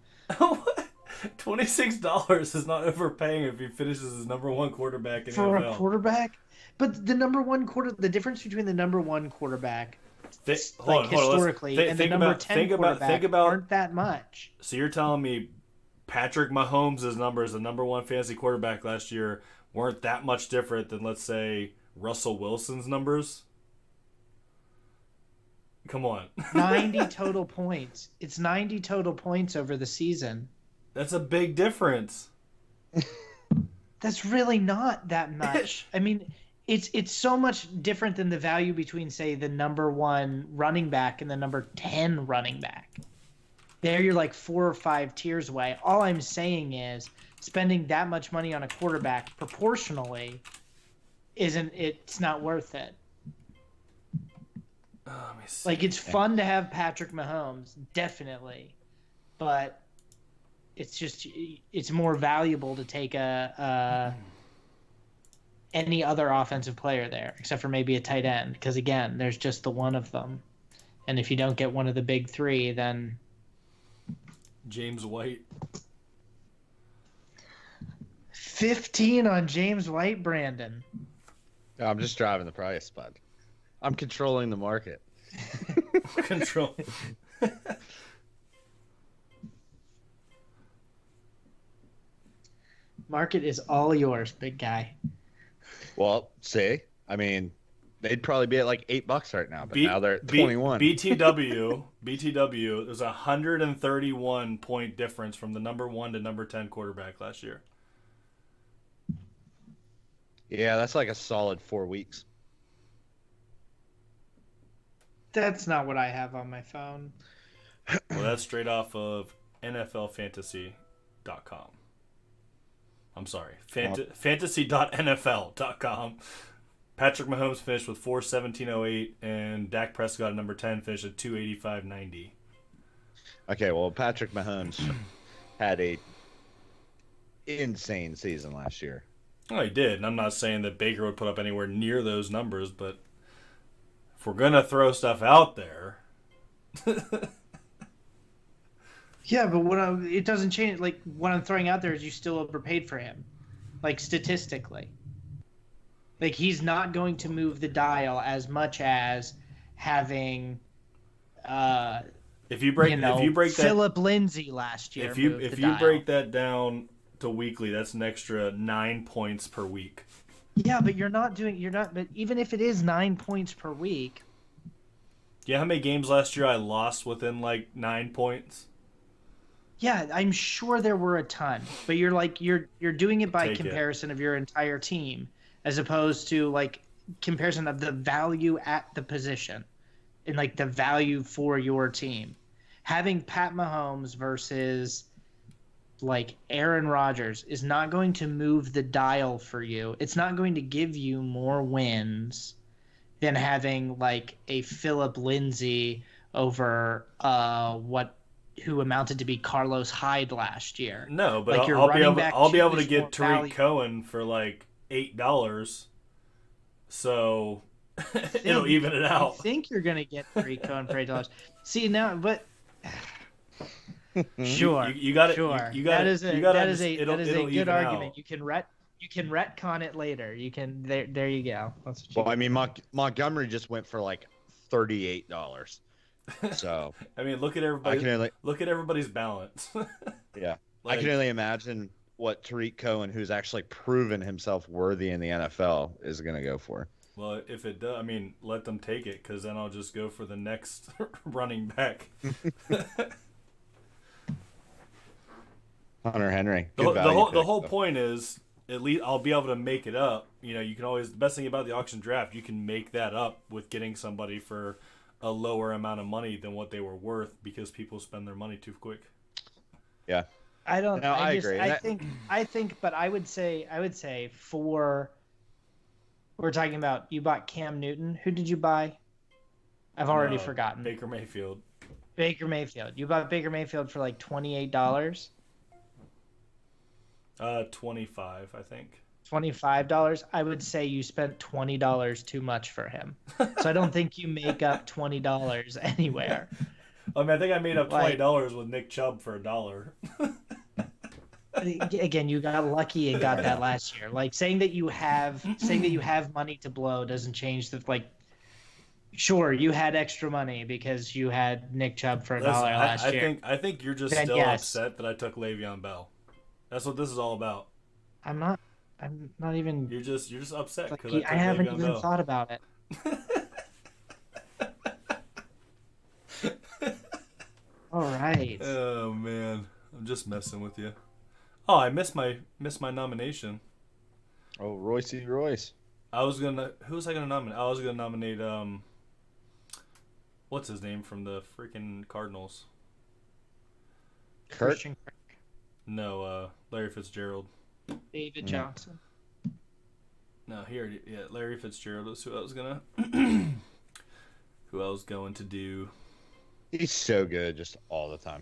$26 is not overpaying if he finishes as number one quarterback in for NFL. A quarterback. But the difference between the number one quarterback, historically, and the number 10 quarterback aren't that much. So you're telling me Patrick Mahomes' numbers, the number one fantasy quarterback last year, weren't that much different than, let's say, Russell Wilson's numbers? Come on. 90 total points. It's 90 total points over the season. That's a big difference. That's really not that much. I mean, it's so much different than the value between, say, the number one running back and the number 10 running back. There you're like 4 or 5 tiers away. All I'm saying is spending that much money on a quarterback proportionally it's not worth it. Let me see. Like, it's fun to have Patrick Mahomes, definitely. But it's more valuable to take any other offensive player there, except for maybe a tight end, because again, there's just the one of them, and if you don't get one of the big three, then James White. 15 on James White, Brandon. I'm just driving the price, bud. I'm controlling the market. Controlling. Market is all yours, big guy. Well, see, I mean, they'd probably be at like $8 right now, but now they're at 21. BTW, there's a 131 point difference from the number 1 to number 10 quarterback last year. Yeah, that's like a solid 4 weeks. That's not what I have on my phone. Well, that's straight off of NFLFantasy.com. I'm sorry, fantasy.nfl.com. Patrick Mahomes finished with 417.08, and Dak Prescott at number 10 finished at 285.90. Okay, well, Patrick Mahomes had a insane season last year. Oh, he did, and I'm not saying that Baker would put up anywhere near those numbers, but if we're gonna throw stuff out there. Yeah, but it doesn't change. Like, what I'm throwing out there is you still overpaid for him, like, statistically. Like, he's not going to move the dial as much as having, if you break that Philip Lindsay last year. If you break that down to weekly, that's an extra 9 points per week. Yeah, but but even if it is 9 points per week. Yeah, how many games last year I lost within like 9 points? Yeah, I'm sure there were a ton, but you're doing it by comparison of your entire team, as opposed to like comparison of the value at the position. and like the value for your team. Having Pat Mahomes versus like Aaron Rodgers is not going to move the dial for you. It's not going to give you more wins than having like a Philip Lindsay over who amounted to be Carlos Hyde last year. No, but Like your I'll be running able back I'll be two able to is more get Tariq valuable. Cohen for like $8. So it'll even it You out. think you're gonna get Tariq Cohen for $8? See now, but sure, You got it. sure. You got it. You got to. That is a It'll good even argument. out. You can retcon it later. You can there you go. That's what you Well, I can mean, do. Montgomery just went for like $38. So I mean, look at I everybody. can only, Look at everybody's balance. yeah, I Like, can only imagine what Tariq Cohen, who's actually proven himself worthy in the NFL, is going to go for. well, if it does, I mean, let them take it, because then I'll just go for the next running back. Hunter Henry, The, good the value whole the pick, whole though. point is, at least I'll be able to make it up. You know, you can always, the best thing about the auction draft, you can make that up with getting somebody for a lower amount of money than what they were worth, because people spend their money too quick. Yeah, I don't. no, I I just. agree. I think. But I would say. For. We're talking about. You bought Cam Newton. Who did you buy? I've already No, forgotten. Baker Mayfield. Baker Mayfield. You bought Baker Mayfield for like $28. 25, I think. $25. I would say you spent $20 too much for him. So I don't think you make up $20 anywhere. I mean, I think I made up Like $20 with Nick Chubb for $1. again, you got lucky and got that last year. Like saying that you have money to blow doesn't change the like. Sure, you had extra money because you had Nick Chubb for Listen, $1 last year. I think you're just Then still yes, upset that I took Le'Veon Bell. That's what this is all about. I'm not. I'm not even. You're just upset Like, because I took I haven't Le'Veon even Bell. thought about it. All right. Oh man, I'm just messing with you. Oh, I missed my nomination. Oh, Royce. Who was I gonna nominate? I was gonna nominate what's his name from the freaking Cardinals? Kurt. Christian Kirk, No, Larry Fitzgerald. David Johnson. No, Larry Fitzgerald is who I was gonna who I was going to do. He's so good, just all the time.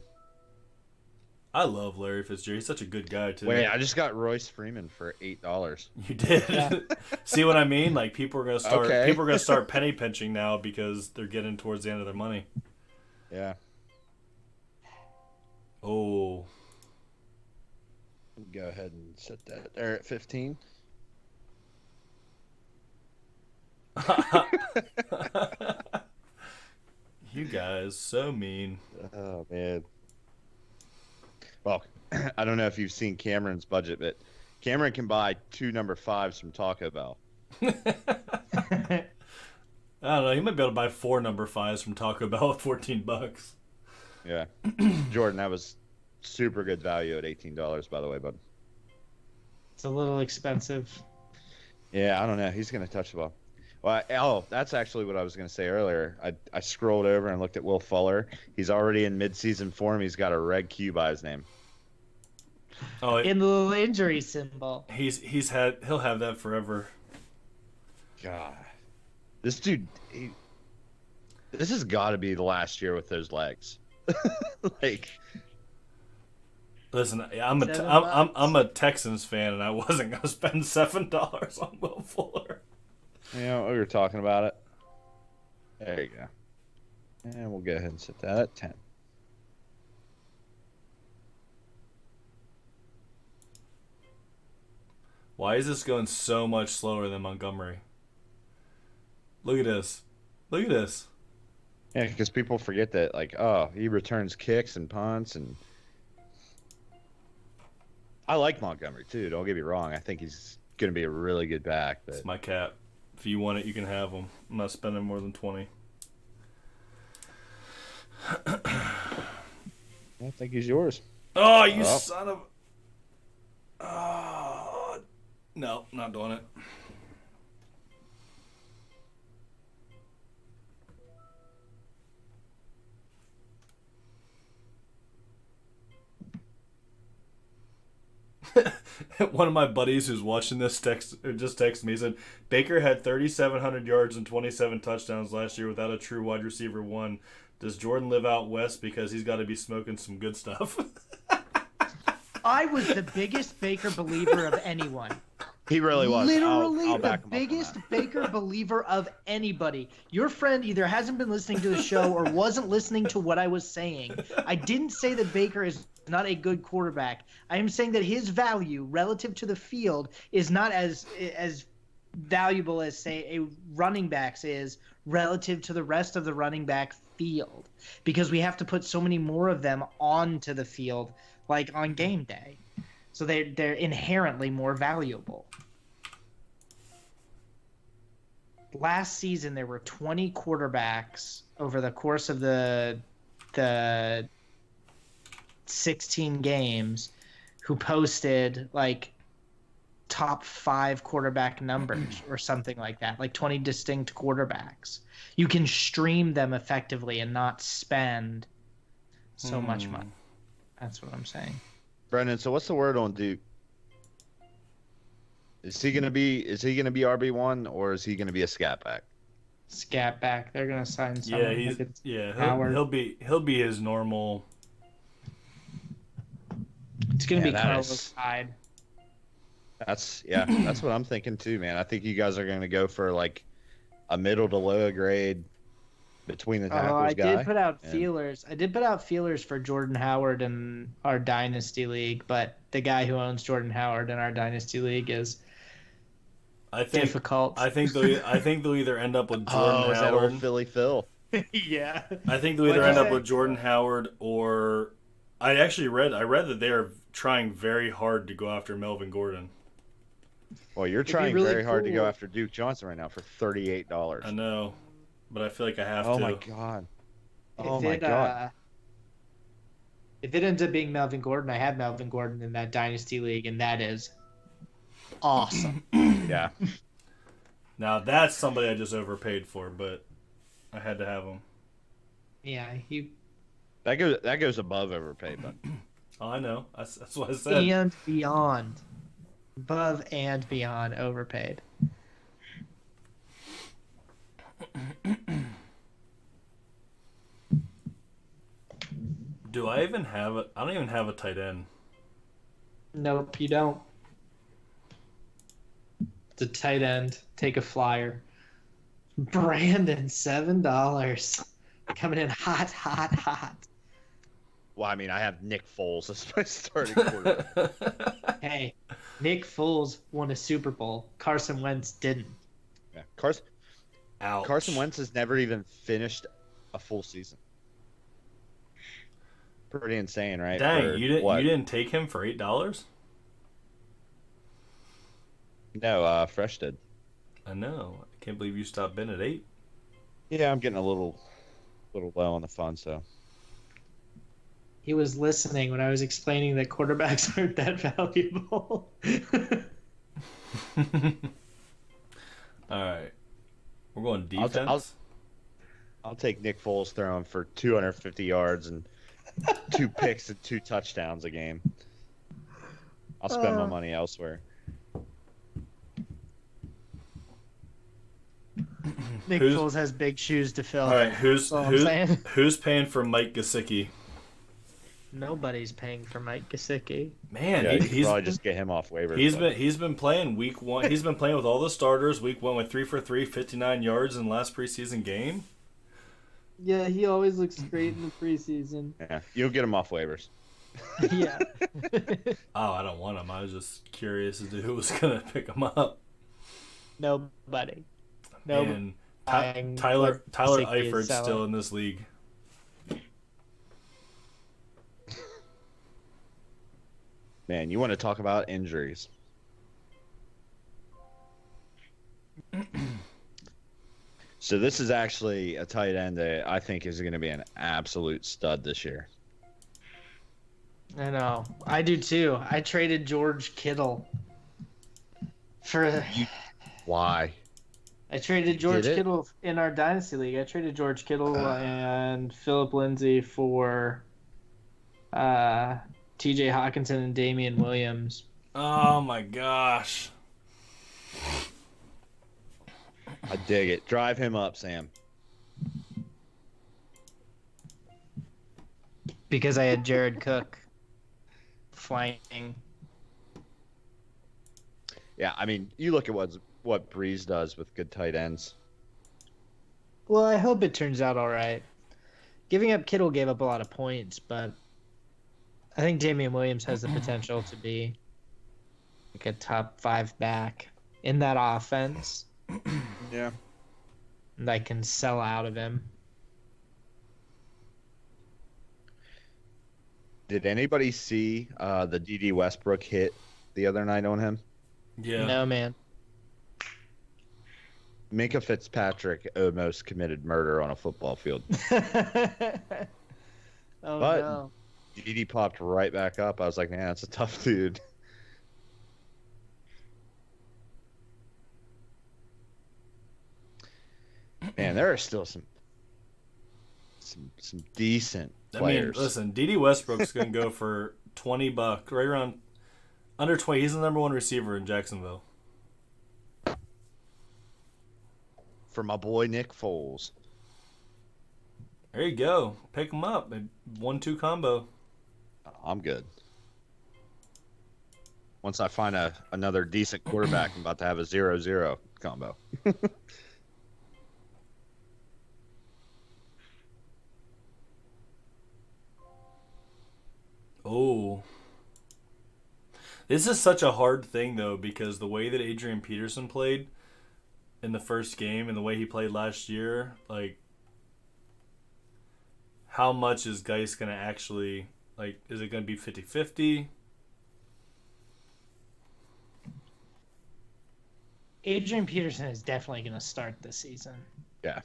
I love Larry Fitzgerald. He's such a good guy too. Wait, I just got Royce Freeman for $8. You did. Yeah. See what I mean? Like people are gonna start. Okay. People are gonna start penny pinching now because they're getting towards the end of their money. Yeah. Oh, Go ahead and set that there at 15. you guys so mean. Oh man. Well, I don't know if you've seen Cameron's budget, but Cameron can buy 2 number 5s from Taco Bell. I don't know. He might be able to buy 4 number 5s from Taco Bell at $14. Yeah. Jordan, that was super good value at $18, by the way, bud. It's a little expensive. Yeah, I don't know. He's going to touch the ball. Well, that's actually what I was going to say earlier. I scrolled over and looked at Will Fuller. He's already in midseason form. He's got a red Q by his name. Oh, In the little injury symbol. he'll have that forever. God, this dude, this has got to be the last year with those legs. Like, Listen, I'm a Texans fan, and I wasn't gonna spend $7 on Will Fuller. you know, we were talking about it. There you go. And we'll go ahead and set that at 10. Why is this going so much slower than Montgomery? Look at this. Look at this. Yeah, because people forget that, like, oh, he returns kicks and punts, and I like Montgomery too. Don't get me wrong. I think he's going to be a really good back. But It's my cap. If you want it, you can have them. I'm not spending more than 20. I think he's yours. Oh, you son of. Oh, no, not doing it. one of my buddies who's watching this just texted me. He said Baker had 3,700 yards and 27 touchdowns last year without a true wide receiver one. Does Jordan live out west because he's got to be smoking some good stuff? I was the biggest Baker believer of anyone. He really was. Literally I'll the back him up on biggest that. Baker believer of anybody. Your friend either hasn't been listening to the show or wasn't listening to what I was saying. I didn't say that Baker is not a good quarterback. I am saying that his value relative to the field is not as valuable as, say, a running back's is relative to the rest of the running back field, because we have to put so many more of them onto the field, like on game day. So they're inherently more valuable. Last season, there were 20 quarterbacks over the course of the 16 games who posted like top 5 quarterback numbers or something like that, like 20 distinct quarterbacks. You can stream them effectively and not spend so much money. That's what I'm saying. Brendan, so what's the word on Duke? Is he gonna be RB1 or is he gonna be a scat back? Scat back. They're gonna sign someone. He'll be his normal. It's gonna be that Carlos Hyde. That's what I'm thinking too, man. I think you guys are gonna go for like a middle to low grade between the tackles I guy. did put out feelers. I did put out feelers for Jordan Howard in our Dynasty League, but the guy who owns Jordan Howard in our Dynasty League is difficult. I think they'll either end up with Jordan Howard. Is that old Philly Phil? Yeah. I think they'll either end up with Jordan Howard or I read that they are trying very hard to go after Melvin Gordon. Well, you're trying really very hard to go cool. after Duke Johnson right now for $38. I know, but I feel like I have Oh to. my god. If it ends up being Melvin Gordon, I have Melvin Gordon in that Dynasty League, and that is awesome. Yeah. Now that's somebody I just overpaid for, but I had to have him. Yeah, That goes above overpaid, but Oh, I know. That's what I said. and beyond. Above and beyond overpaid. Do I even have it? I don't even have a tight end. Nope, you don't. It's a tight end. Take a flyer. Brandon, $7. Coming in hot. well, I mean, I have Nick Foles as my starting quarterback. Hey, Nick Foles won a Super Bowl. Carson Wentz didn't. Yeah. Ouch. Carson Wentz has never even finished a full season. Pretty insane, right? Dang, you didn't take him for $8? No, Fresh did. I know. I can't believe you stopped Ben at 8. Yeah, I'm getting a little low on the fund, so. He was listening when I was explaining that quarterbacks aren't that valuable. All right, we're going defense. I'll take Nick Foles throwing for 250 yards and 2 picks and 2 touchdowns a game. I'll spend my money elsewhere. Nick Foles has big shoes to fill. All right, That's all I'm saying. who's paying for Mike Gesicki? Nobody's paying for Mike Gesicki. Man, Yeah, you he's probably just get him off waivers. he's been playing week 1. He's been playing with all the starters. Week 1 with 3 for 3, 59 yards in last preseason game. Yeah, he always looks great in the preseason. Yeah, you'll get him off waivers. Yeah. Oh, I don't want him. I was just curious as to who was gonna pick him up. Nobody. And Buying Tyler what Gesicki is Eifert's selling. still in this league. Man, you want to talk about injuries. So this is actually a tight end that I think is going to be an absolute stud this year. I know. I do too. I traded George Kittle for. Why? I traded George Did it? Kittle in our Dynasty League. I traded George Kittle and Philip Lindsay for T.J. Hawkinson and Damian Williams. Oh my gosh. I dig it. Drive him up, Sam. Because I had Jared Cook flanking. Yeah, I mean, you look at what Breeze does with good tight ends. Well, I hope it turns out all right. Giving up Kittle gave up a lot of points, but I think Damian Williams has the potential to be like a top 5 back in that offense Yeah. that can sell out of him. Did anybody see the D.D. Westbrook hit the other night on him? Yeah. No, man. Minka Fitzpatrick almost committed murder on a football field. Oh, But no. D.D. popped right back up. I was like, man, that's a tough dude. Man, there are still some decent players. I mean, listen, D.D. Westbrook's going to go for $20, right around under 20. He's the number one receiver in Jacksonville. For my boy Nick Foles. There you go. Pick him up. 1-2 combo. I'm good. Once I find another decent quarterback, I'm about to have a 0-0 combo. Oh. This is such a hard thing, though, because the way that Adrian Peterson played in the first game and the way he played last year, like, how much is Geis going to actually, like, is it going to be 50-50? Adrian Peterson is definitely going to start this season. Yeah.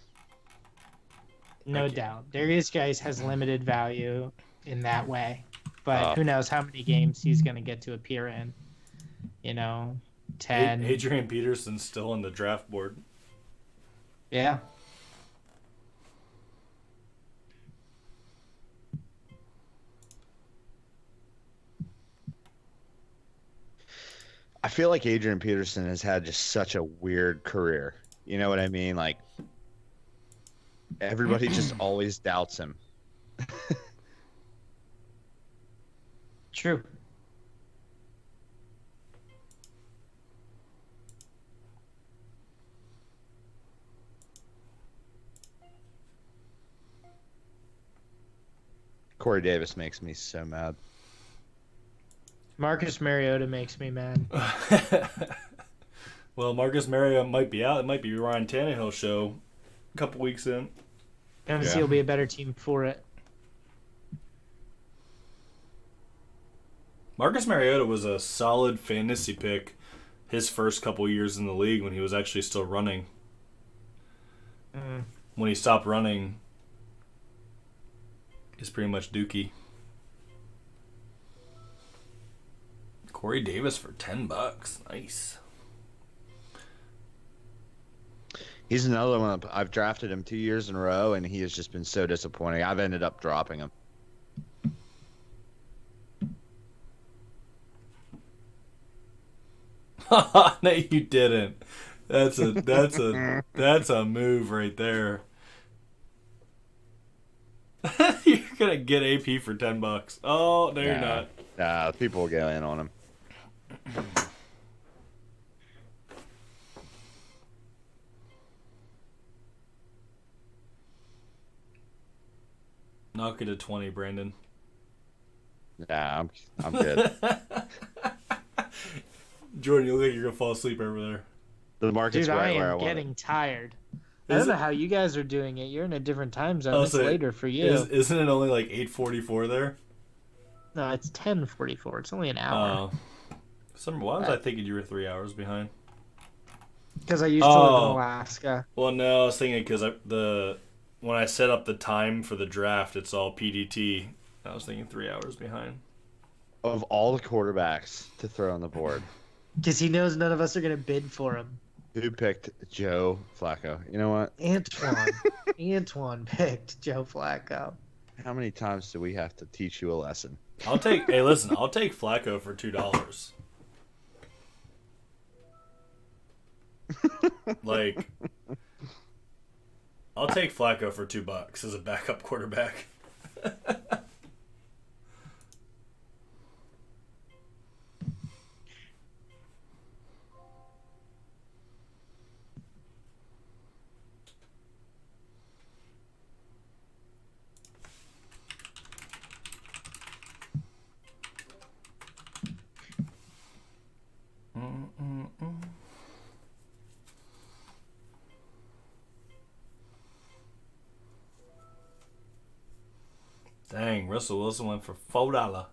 No doubt. Darius Geis has limited value in that way. But who knows how many games he's going to get to appear in. 10. Adrian Peterson's still on the draft board. Yeah. I feel like Adrian Peterson has had just such a weird career. You know what I mean? Like, everybody just always doubts him. True. Corey Davis makes me so mad. Marcus Mariota makes me mad. Well, Marcus Mariota might be out. It might be Ryan Tannehill's show a couple weeks in. Tennessee will be a better team for it. Marcus Mariota was a solid fantasy pick his first couple years in the league when he was actually still running. When he stopped running, it's pretty much dookie. Corey Davis for $10. Nice. He's another one. I've drafted him 2 years in a row, and he has just been so disappointing. I've ended up dropping him. No, you didn't. That's a move right there. You're gonna get AP for $10. Oh, no, you're not. Nah, people will go in on him. Knock it to 20, Brandon. Nah, I'm good. Jordan, you look like you're gonna fall asleep over there. The market's Dude, I right where I am want getting it. tired. I Is don't know it- how you guys are doing it. You're in a different time zone. Oh, It's so later for you. Isn't it only like 8:44 there? No, it's 10:44. It's only an hour. Why was I thinking you were 3 hours behind? Because I used to live in Alaska. Well, no, I was thinking because when I set up the time for the draft, it's all PDT. I was thinking 3 hours behind. Of all the quarterbacks to throw on the board, Because he knows none of us are going to bid for him. who picked Joe Flacco? You know what? Antoine picked Joe Flacco. How many times do we have to teach you a lesson? Hey, listen, I'll take Flacco for $2. Like, I'll take Flacco for $2 as a backup quarterback. Dang, Russell Wilson went for $4.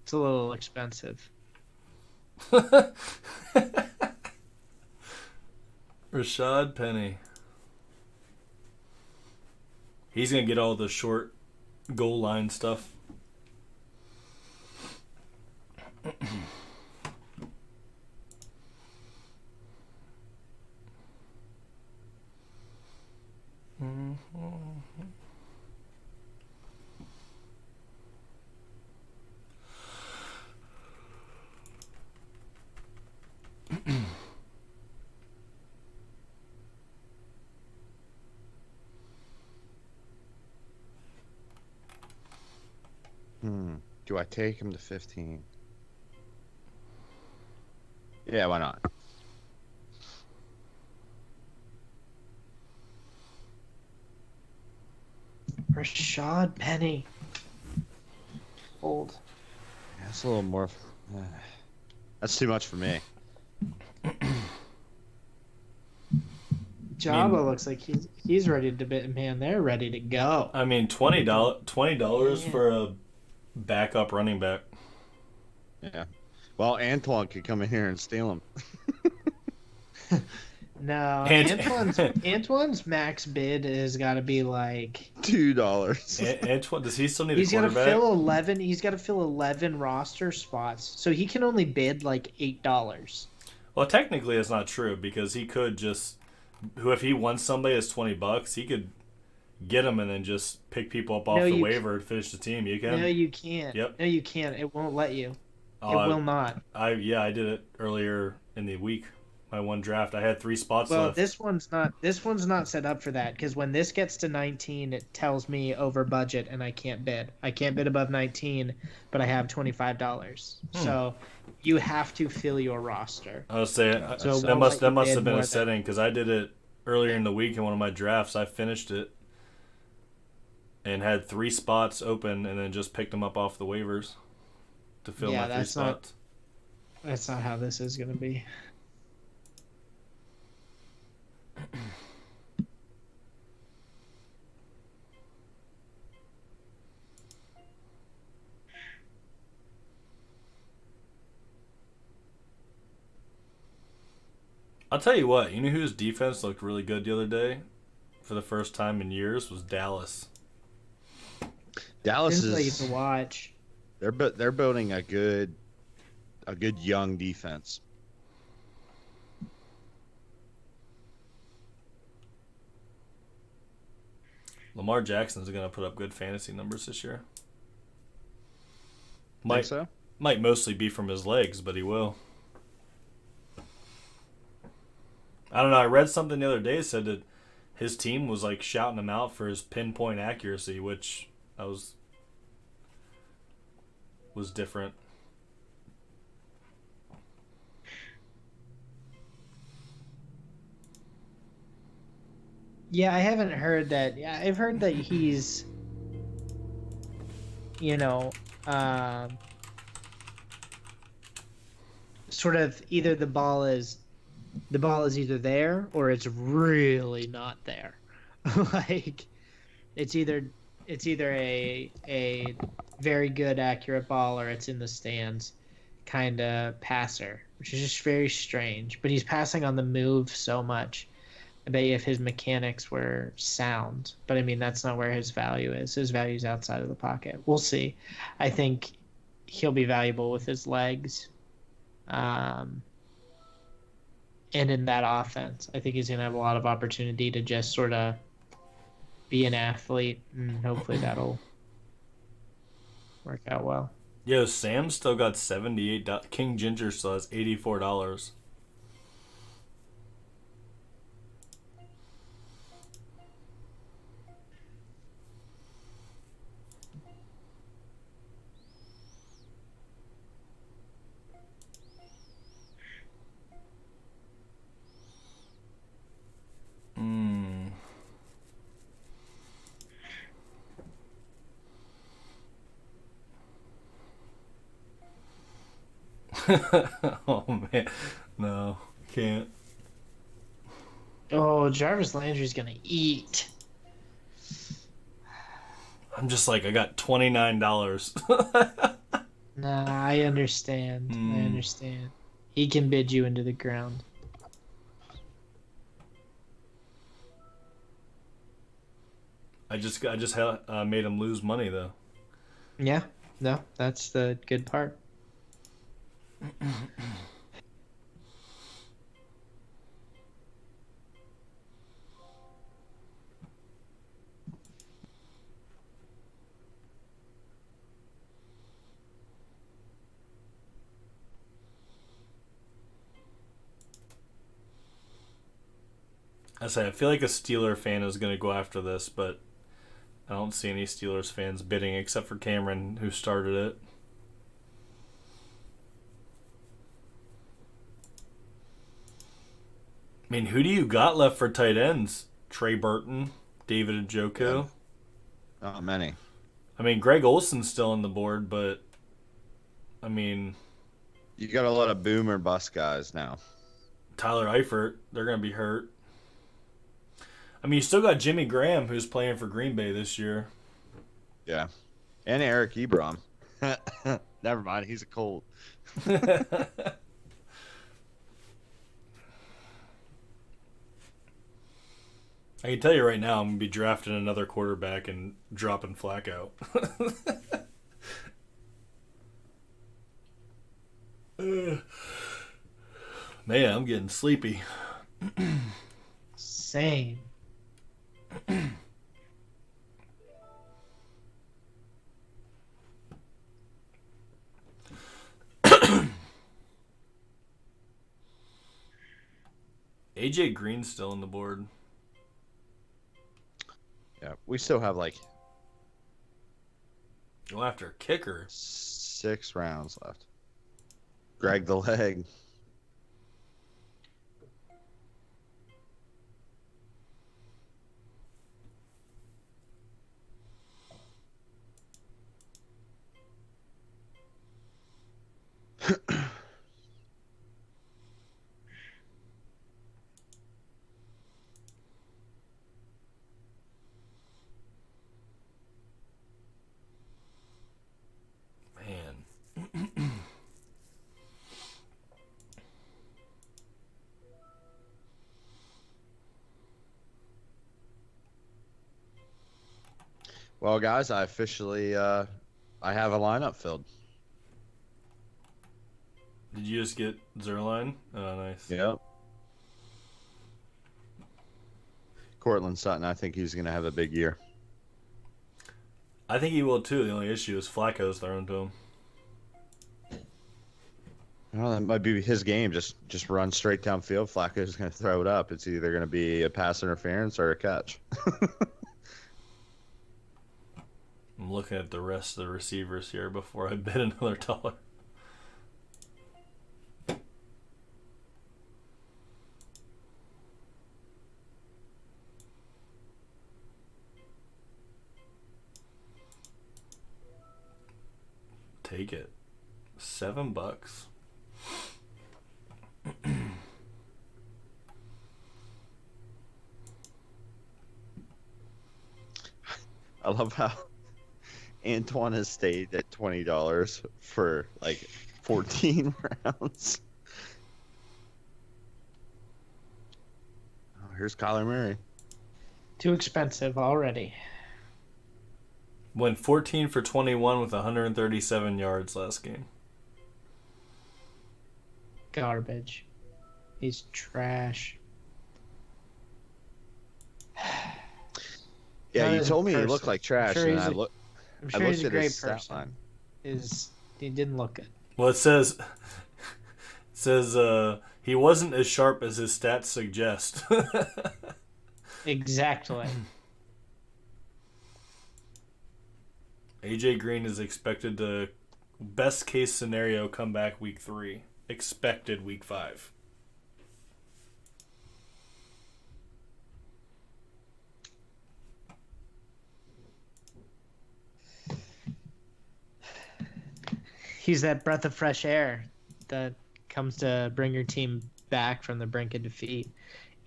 It's a little expensive. Rashad Penny. He's gonna get all the short goal line stuff. Do I take him to 15? Yeah, why not? Rashad Penny. Old. That's a little more. That's too much for me. Jabba looks like he's ready to bit. Man, they're ready to go. I mean, $20 for a backup running back. Yeah. Well, Antoine could come in here and steal him. No, Antoine's max bid has got to be like $2. Antoine, does he still need he's a got to quarterback? fill 11. He's got to fill 11 roster spots, so he can only bid like $8. Well, technically, it's not true because he could just, if he wants somebody that's $20, he could get them and then just pick people up off the waiver and finish the team. You can. No, you can't. Yep. No, you can't. It won't let you. It will not. I did it earlier in the week. My one draft, I had 3 spots Well, left. this one's not set up for that because when this gets to 19, it tells me over budget and I can't bid. I can't bid above 19, but I have $25. So you have to fill your roster. I was saying So that must have been more a setting because I did it earlier in the week in one of my drafts. I finished it and had 3 spots open and then just picked them up off the waivers to fill my 3 spots. That's not how this is going to be. I'll tell you what, you know whose defense looked really good the other day for the first time in years was Dallas. Dallas is to watch. They're building a good young defense. Lamar Jackson's going to put up good fantasy numbers this year. Think so? Might mostly be from his legs, but he will. I don't know. I read something the other day that said that his team was like shouting him out for his pinpoint accuracy, which was different. Yeah, I haven't heard that. Yeah, I've heard that he's, sort of either the ball is either there or it's really not there. Like it's either a very good accurate ball or it's in the stands kind of passer, which is just very strange. But he's passing on the move so much. I bet you if his mechanics were sound, but I mean that's not where his value is. His value is outside of the pocket. We'll see. I think he'll be valuable with his legs. And in that offense, I think he's going to have a lot of opportunity to just sort of be an athlete, and hopefully that'll work out well. Yo, Sam still got $78. King Ginger still has $84. Hmm. Oh man, no, can't. Oh, Jarvis Landry's gonna eat. I'm just like I got $29. Nah, I understand. I Hmm. understand. He can bid you into the ground. I just made him lose money though. Yeah, no, that's the good part. I feel like a Steeler fan is gonna go after this, but I don't see any Steelers fans bidding except for Cameron, who started it. I mean, who do you got left for tight ends? Trey Burton, David Yeah, Njoku. not many. I mean, Greg Olson's still on the board, but I mean, You got a lot of boomer bust guys now. Tyler Eifert, they're gonna be hurt. I mean, you still got Jimmy Graham, who's playing for Green Bay this year. Yeah, and Eric Ebron. Never mind, he's a Colt. I can tell you right now, I'm gonna be drafting another quarterback and dropping Flack out. Man, I'm getting sleepy. Same. AJ Green's still on the board. Yeah, we still have like Go after a kicker. 6 rounds left. Greg the leg. Man. Well, guys, I officially I have a lineup filled. Did you just get Zerline? Oh, nice. Yep. Cortland Sutton, I think he's going to have a big year. I think he will too. The only issue is Flacco's thrown to him. Well, that might be his game. Just run straight downfield. Flacco's going to throw it up. It's either going to be a pass interference or a catch. I'm looking at the rest of the receivers here before I bid another dollar. Take it. $7. I love how Antoine has stayed at $20 for like 14 rounds. Oh, here's Kyler Murray. Too expensive already. Went 14 for 21 with 137 yards last game. Garbage. He's trash. Yeah, Not you as a told me he person. looked like trash, sure and he's I a- looked. I'm I sure looked he's a at great his stat person. line. His He didn't look good. Well, it says he wasn't as sharp as his stats suggest. Exactly. AJ Green is expected to, best case scenario, come back week 3. Expected week 5. He's that breath of fresh air that comes to bring your team back from the brink of defeat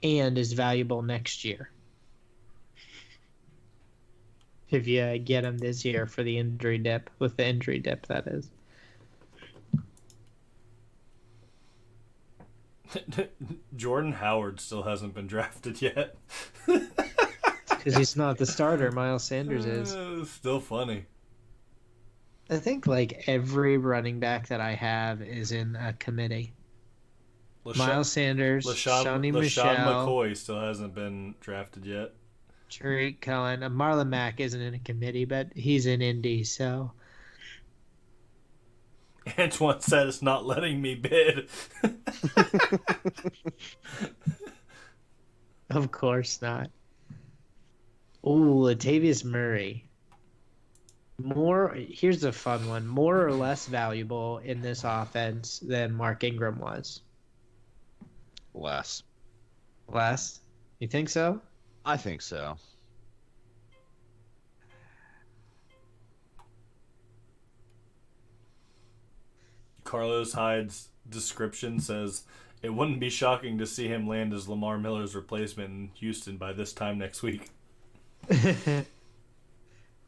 and is valuable next year. If you get him this year for the injury dip, with the injury dip, that is. Jordan Howard still hasn't been drafted yet. Because he's not the starter, Miles Sanders is. Still funny. I think like every running back that I have is in a committee. Miles Sanders, Shawnee LaShawn Michelle, McCoy still hasn't been drafted yet. Tariq Cohen. Marlon Mack isn't in a committee, but he's in Indy, so. Antoine said it's not letting me bid. Of course not. Ooh, Latavius Murray. Here's a fun one. More or less valuable in this offense than Mark Ingram was? Less. Less? You think so? I think so. Carlos Hyde's description says, it wouldn't be shocking to see him land as Lamar Miller's replacement in Houston by this time next week.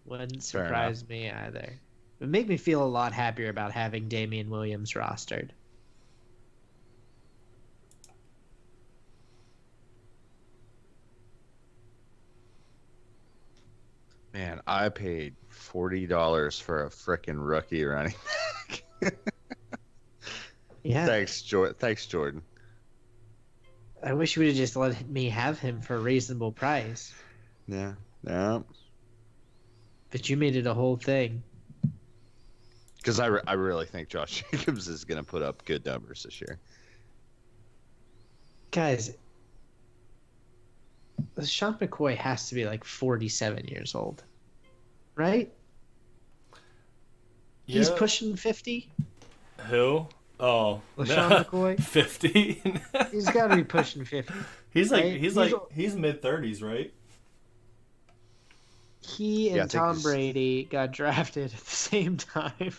Wouldn't surprise me either. It would make me feel a lot happier about having Damian Williams rostered. Man, I paid $40 for a frickin' rookie running back. Yeah. Thanks, Jordan. I wish you would have just let me have him for a reasonable price. Yeah. But you made it a whole thing. Because I really think Josh Jacobs is going to put up good numbers this year. Guys, Sean McCoy has to be like 47 years old, right? Yeah. He's pushing 50. Who? Oh, LaShawn McCoy? 50. He's got to be pushing 50. He's right? he's mid-30s, right? He and Tom Brady got drafted at the same time.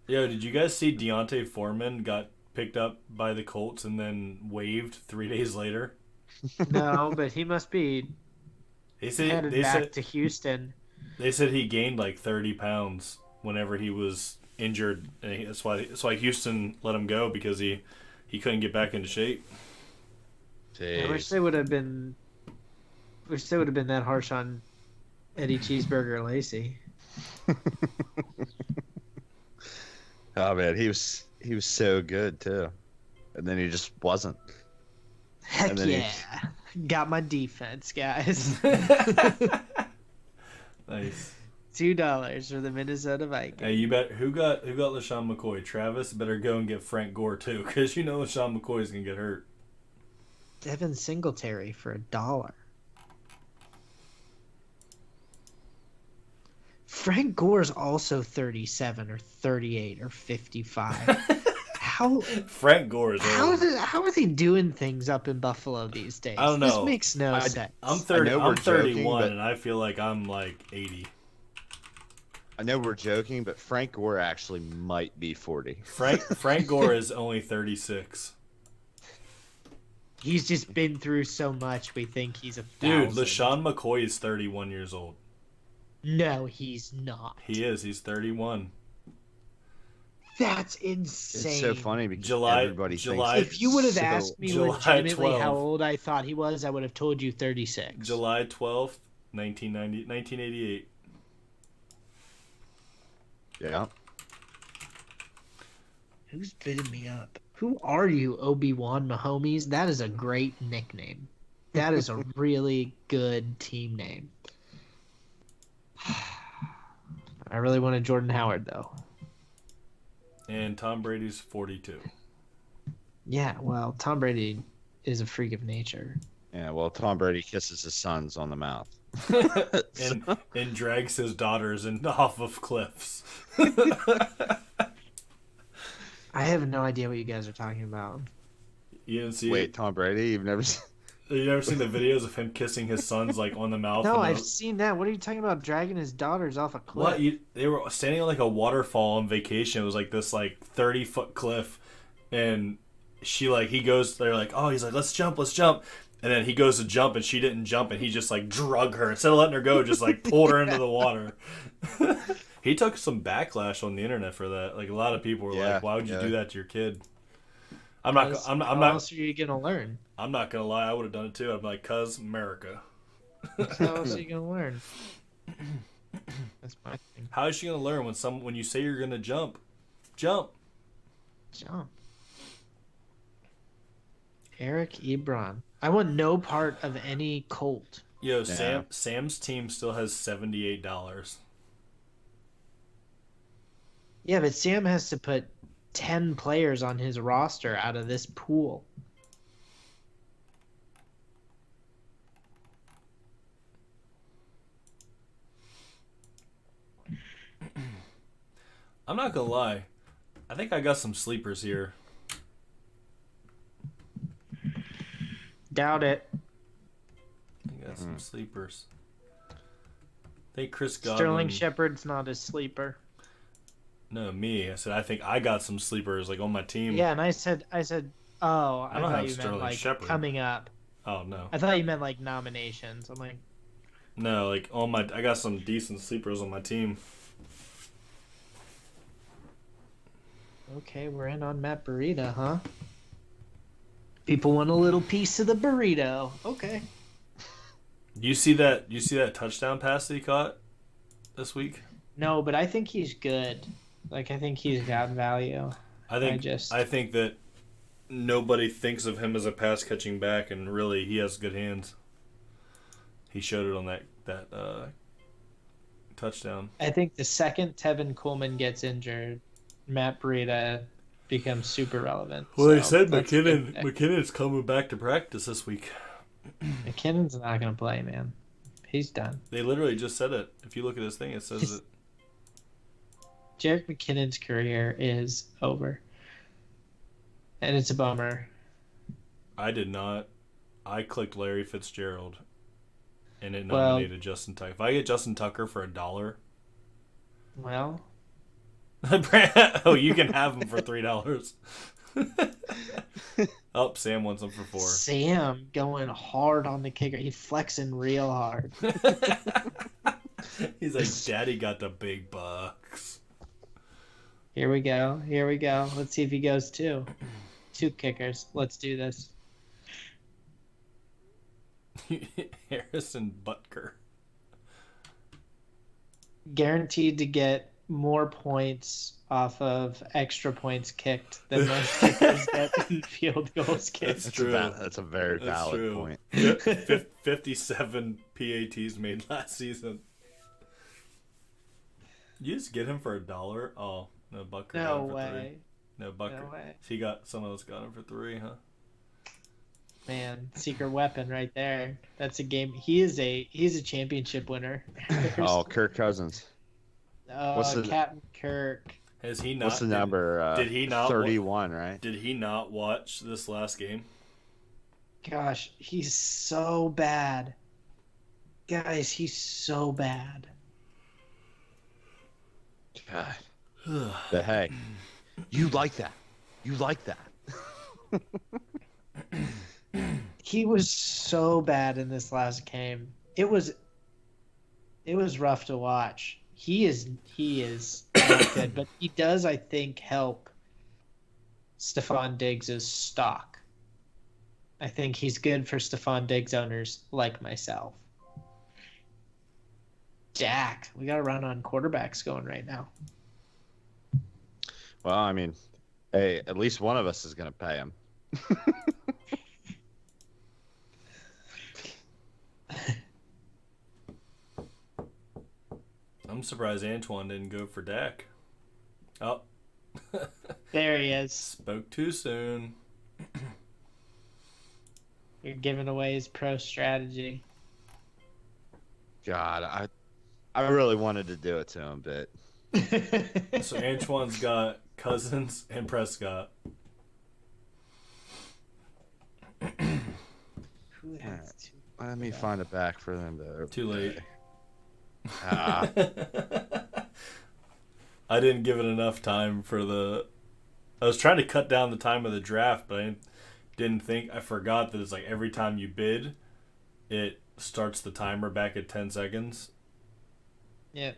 Yo, did you guys see Deontay Foreman got picked up by the Colts and then waived 3 days later? No, but he must be headed back to Houston. They said he gained like 30 pounds whenever he was injured. And that's why Houston let him go, because he couldn't get back into shape. Jeez. I wish they would have been that harsh on Eddie Cheeseburger Lacy. Oh man, he was so good too, and then he just wasn't. Heck yeah! Got my defense, guys. Nice. $2 for the Minnesota Vikings. Hey, you bet. Who got LaShawn McCoy? Travis better go and get Frank Gore too, because you know LaShawn McCoy's gonna get hurt. Devin Singletary for $1. Frank Gore's also 37 or 38 or 55. How Frank Gore is old. how are they doing things up in Buffalo these days? I don't know. This makes no sense. I'm 30. I'm 31, joking, and I feel like I'm like 80. I know we're joking, but Frank Gore actually might be 40. Frank Gore is only 36. He's just been through so much. We think he's 1,000. Dude, LaShawn McCoy is 31 years old. No, he's not. He is. He's 31. That's insane. It's so funny because everybody thinks. If you would have asked me legitimately 12th. how old I thought he was, I would have told you 36. July 12th, 1988. Yeah. Who's bidding me up? Who are you, Obi-Wan Mahomes? That is a great nickname. That is a really good team name. All I really wanted Jordan Howard though. And Tom Brady's 42. Yeah, well, Tom Brady is a freak of nature. Yeah, well, Tom Brady kisses his sons on the mouth. and drags his daughters off of cliffs. I have no idea what you guys are talking about. You didn't see Wait, it? Tom Brady? You've never seen... You ever seen the videos of him kissing his sons like on the mouth? No, and I've seen that. What are you talking about? Dragging his daughters off a cliff? What? They were standing on like a waterfall on vacation. It was like this like 30-foot cliff, and he goes. They're like, oh, he's like, let's jump. And then he goes to jump, and she didn't jump, and he just like drug her instead of letting her go, just like pulled her into the water. He took some backlash on the internet for that. Like a lot of people were like, why would you do that to your kid? I'm not. How else are you gonna learn? I'm not gonna lie. I would have done it too. I'm like, cuz America. How else are you gonna learn? That's my thing. How is she gonna learn when you say you're gonna jump? Jump. Eric Ebron. I want no part of any cult. Yo, Sam's team still has $78. Yeah, but Sam has to put 10 players on his roster out of this pool. I'm not gonna lie. I think I got some sleepers here. Doubt it. I got some sleepers. I think Chris Godwin. Sterling Shepard's not a sleeper. No, me. I said I think I got some sleepers like on my team. Yeah, and I said, oh, I don't thought have you Sterling meant like Shepard. coming up. Oh no. I thought you meant like nominations. I'm like, No, like I got some decent sleepers on my team. okay, we're in on Matt Burrito, huh? People want a little piece of the burrito. Okay. You see that touchdown pass that he caught this week? No, but I think he's good. Like, I think he's got value. I think that nobody thinks of him as a pass catching back, and really he has good hands. He showed it on that touchdown. I think the second Tevin Coleman gets injured, Matt Breida becomes super relevant. Well, they So said that's a good pick. McKinnon's coming back to practice this week. McKinnon's not going to play, man. He's done. They literally just said it. If you look at this thing, it says it. Jerick McKinnon's career is over. And it's a bummer. I did not. I clicked Larry Fitzgerald, and it Well- nominated Justin Tucker. If I get Justin Tucker for $1, Well, oh, you can have him for $3. Oh, Sam wants him for $4. Sam going hard on the kicker. He's flexing real hard. He's like, Daddy got the big bucks. Here we go. Let's see if he goes two. Two kickers. Let's do this. Harrison Butker. Guaranteed to get more points off of extra points kicked than most kickers get in field goals kicked. That's true. That's a very That's valid true. point. 57 PATs made last season. You just get him for $1? Oh, no, Butker got No him for $3. way. No, Butker. No way. Someone else got him for $3, huh? Man, secret weapon right there. That's a game. He's a championship winner. Oh, Kirk Cousins. what's the- Captain Kirk. Has he not? What's the number? Did he not? 31, right? Did he not watch this last game? Gosh, he's so bad. Guys, he's so bad. God. But hey, you like that. You like that. He was so bad in this last game. It was rough to watch. He is not good, but he does, I think, help Stephon Diggs' stock. I think he's good for Stephon Diggs owners like myself. Jack, we got to run on quarterbacks going right now. Well, I mean, hey, at least one of us is going to pay him. surprised Antoine didn't go for Dak. Oh. There he is. Spoke too soon. You're giving away his pro strategy. God, I really wanted to do it to him, but So Antoine's got Cousins and Prescott. Who has two? let me find it back for them to. Too late. Ah, I didn't give it enough time for the. I was trying to cut down the time of the draft, but I didn't think. I forgot that it's like every time you bid, it starts the timer back at 10 seconds. Yep.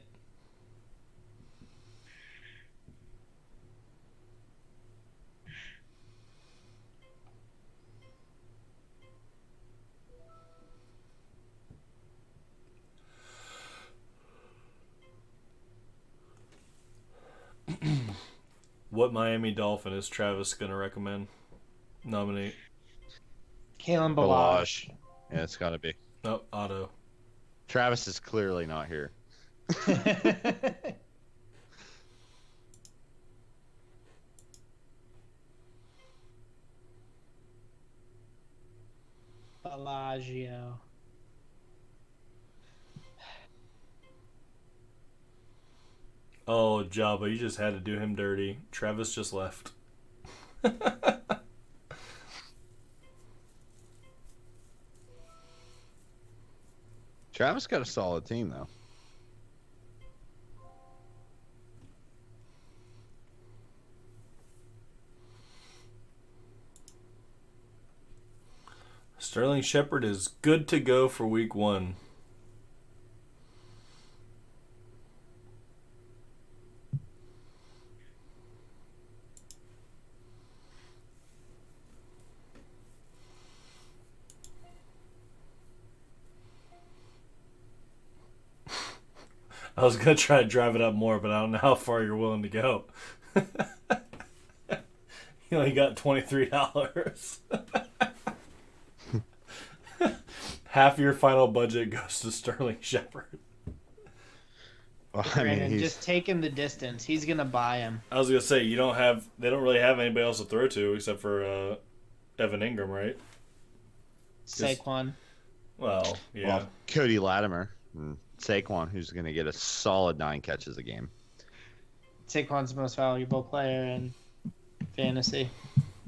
What Miami Dolphin is Travis going to nominate? Kalen Balaj. Balaj. Yeah, it's got to be. No, Otto. Travis is clearly not here. Bellagio. Oh, Jabba, you just had to do him dirty. Travis just left. Travis got a solid team, though. Sterling Shepard is good to go for week 1. I was going to try to drive it up more, but I don't know how far you're willing to go. You only got $23. Half your final budget goes to Sterling Shepard. Well, Brandon, just taking the distance. He's gonna buy him. I was going to say, they don't really have anybody else to throw to except for Evan Ingram, right? Saquon. Well, yeah. Well, Cody Latimer and Saquon, who's going to get a solid 9 catches a game. Saquon's the most valuable player in fantasy.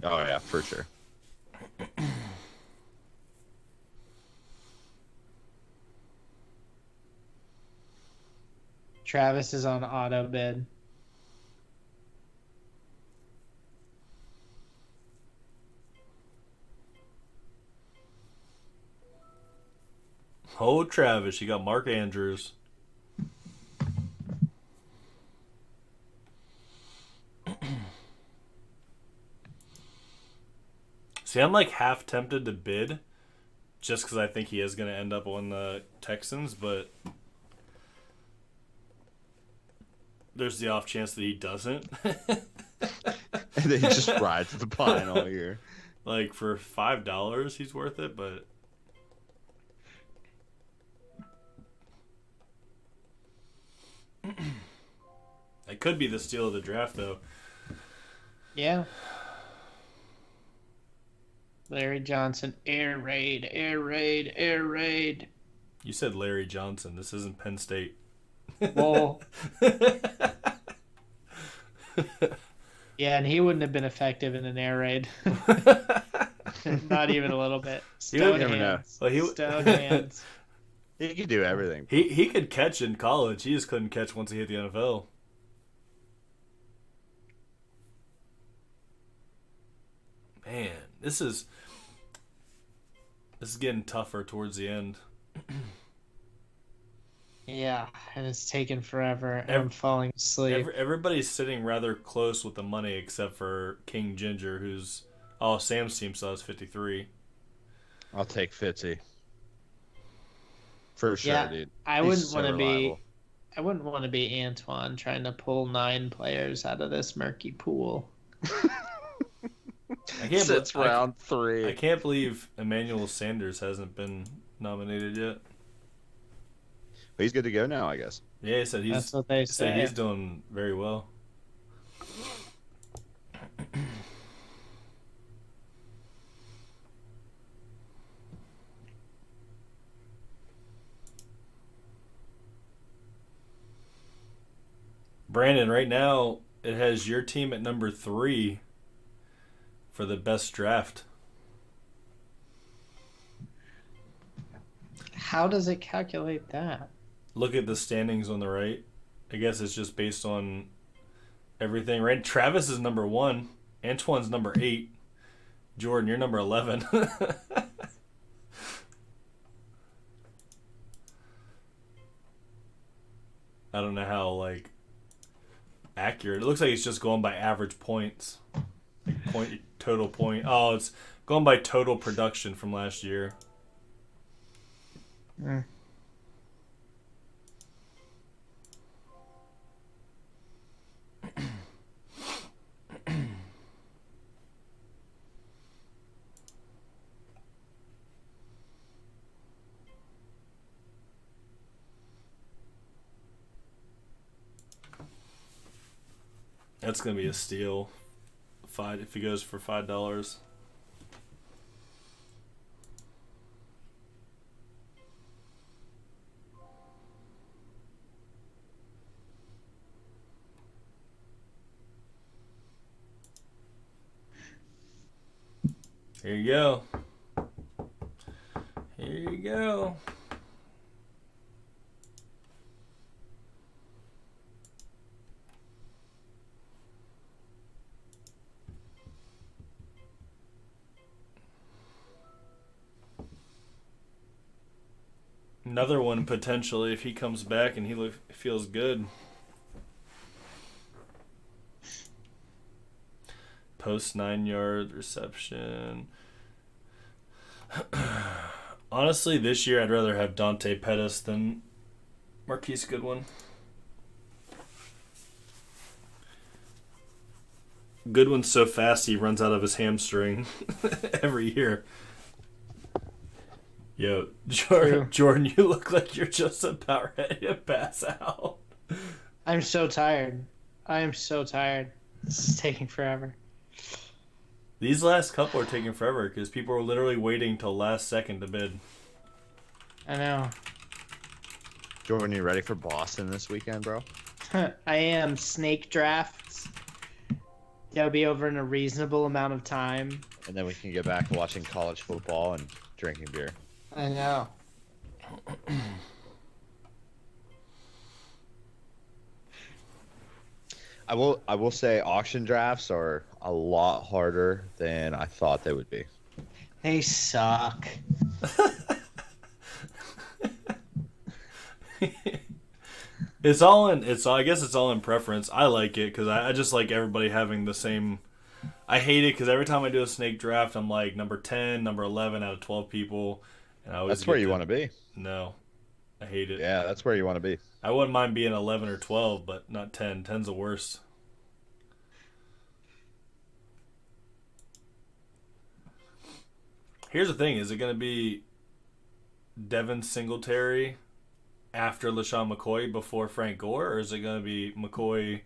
Oh, yeah, for sure. Travis is on auto bid. Oh, Travis, you got Mark Andrews. See, I'm like half tempted to bid just because I think he is going to end up on the Texans, but there's the off chance that he doesn't. And then he just rides the pine all year. Like, for $5, he's worth it, but... It could be the steal of the draft, though. Yeah. Larry Johnson, air raid, air raid, air raid. You said Larry Johnson. This isn't Penn State. Well, yeah, and he wouldn't have been effective in an air raid. Not even a little bit. Stone never know. hands. Well, Stone hands. He could do everything. He could catch in college. He just couldn't catch once he hit the NFL. Man, this is getting tougher towards the end. Yeah, and it's taken forever, and I'm falling asleep. Everybody's sitting rather close with the money except for King Ginger, who's... Oh, Sam's team still has 53. I'll take Fitzy. For sure, Yeah, dude. I He's wouldn't so want to be. reliable. I wouldn't want to be Antoine trying to pull 9 players out of this murky pool. Sits round 3. I can't believe Emmanuel Sanders hasn't been nominated yet. But he's good to go now, I guess. Yeah, he said That's what they say. he's doing very well. Brandon, right now it has your team at number 3 for the best draft. How does it calculate that? Look at the standings on the right. I guess it's just based on everything, right? Travis is number 1. Antoine's number 8. Jordan, you're number 11. I don't know how, like, accurate. It looks like it's just going by average points. Like total point. Oh, it's going by total production from last year. Mm. That's gonna be a steal. If he goes for $5. Here you go. Here you go. Another one potentially if he comes back and he feels good. Post 9-yard reception. Honestly, this year I'd rather have Dante Pettis than Marquise Goodwin. Goodwin's so fast he runs out of his hamstring every year. Yo, Jordan, you look like you're just about ready to pass out. I'm so tired. I am so tired. This is taking forever. These last couple are taking forever because people are literally waiting till last second to bid. I know. Jordan, you ready for Boston this weekend, bro? I am. Snake drafts. That'll be over in a reasonable amount of time. And then we can get back to watching college football and drinking beer. I know. I will say auction drafts are a lot harder than I thought they would be. They suck. I guess it's all in preference. I like it because I just like everybody having the same. I hate it because every time I do a snake draft, I'm like number 10, number 11 out of 12 people. And I always That's where you want to be. No, I hate it. Yeah, that's where you want to be. I wouldn't mind being 11 or 12, but not 10. 10's the worst. Here's the thing. Is it going to be Devin Singletary after LaShawn McCoy before Frank Gore, or is it going to be McCoy,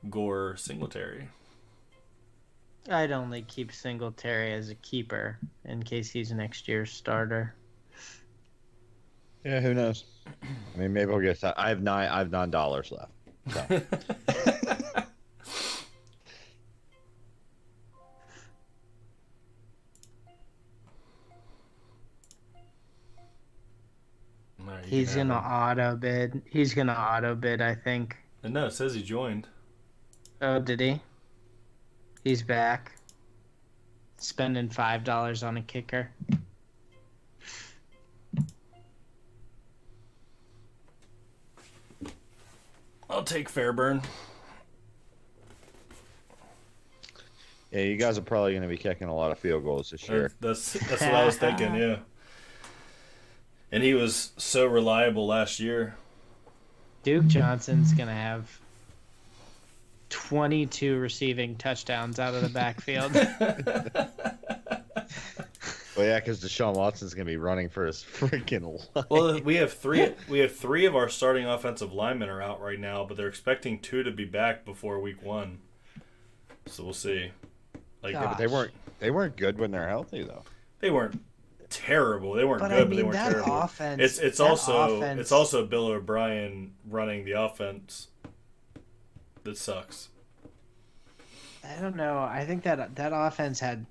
Gore, Singletary? I'd only keep Singletary as a keeper in case he's next year's starter. Yeah, who knows? I mean, maybe we'll get that. I have $9 left. So. Right, He's gonna auto bid. He's gonna auto bid, I think. And no, it says he joined. Oh, did he? He's back. Spending $5 on a kicker. I'll take Fairburn. Yeah, you guys are probably going to be kicking a lot of field goals this year. That's what I was thinking, yeah. And he was so reliable last year. Duke Johnson's gonna have 22 receiving touchdowns out of the backfield. Well, yeah, because Deshaun Watson's gonna be running for his freaking life. Well, we have three of our starting offensive linemen are out right now, but they're expecting 2 to be back before week 1. So we'll see. Like, Yeah, but they weren't good when they're healthy though. they weren't terrible. They weren't But good, I but they mean, weren't that terrible. offense. It's that also offense, Bill O'Brien running the offense that sucks. I don't know. I think that offense had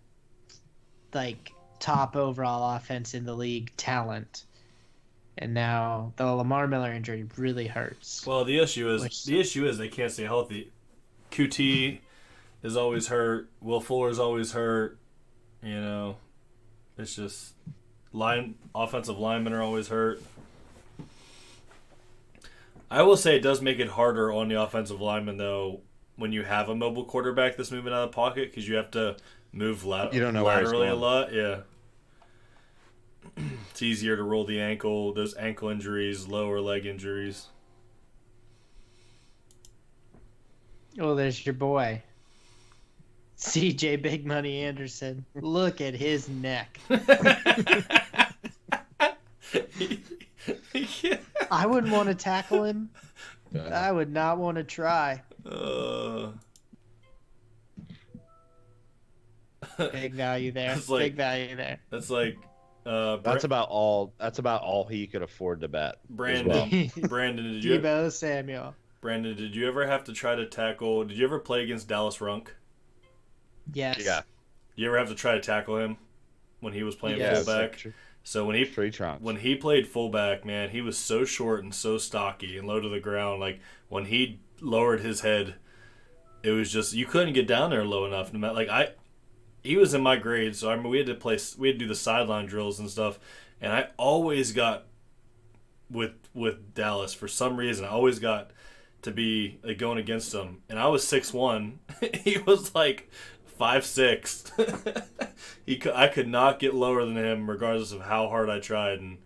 like top overall offense in the league talent, and now the Lamar Miller injury really hurts. Well, the issue is they can't stay healthy. QT is always hurt. Will Fuller is always hurt. You know, it's just offensive linemen are always hurt. I will say it does make it harder on the offensive linemen though when you have a mobile quarterback that's moving out of the pocket because you have to move You don't know where he's laterally a going. lot. Yeah, it's easier to roll the ankle. Those ankle injuries, lower leg injuries. Oh, there's your boy, CJ Big Money Anderson. Look at his neck. Yeah. I wouldn't want to tackle him. Yeah. I would not want to try. Big value there. It's like- Big value there. That's like That's about all. That's about all he could afford to bet. as Brandon. well. Brandon, Debo Samuel. Brandon, did you ever have to try to tackle? Did you ever play against Dallas Runk? Yes. Yeah. You ever have to try to tackle him when he was playing Yes. fullback? So when he Tree trunks. when he played fullback, man, he was so short and so stocky and low to the ground. Like when he lowered his head, it was just you couldn't get down there low enough. No matter he was in my grade, so I mean we had to do the sideline drills and stuff, and I always got with Dallas for some reason. I always got to be like going against him, and I was 6'1". He was like 5'6". I could not get lower than him, regardless of how hard I tried. And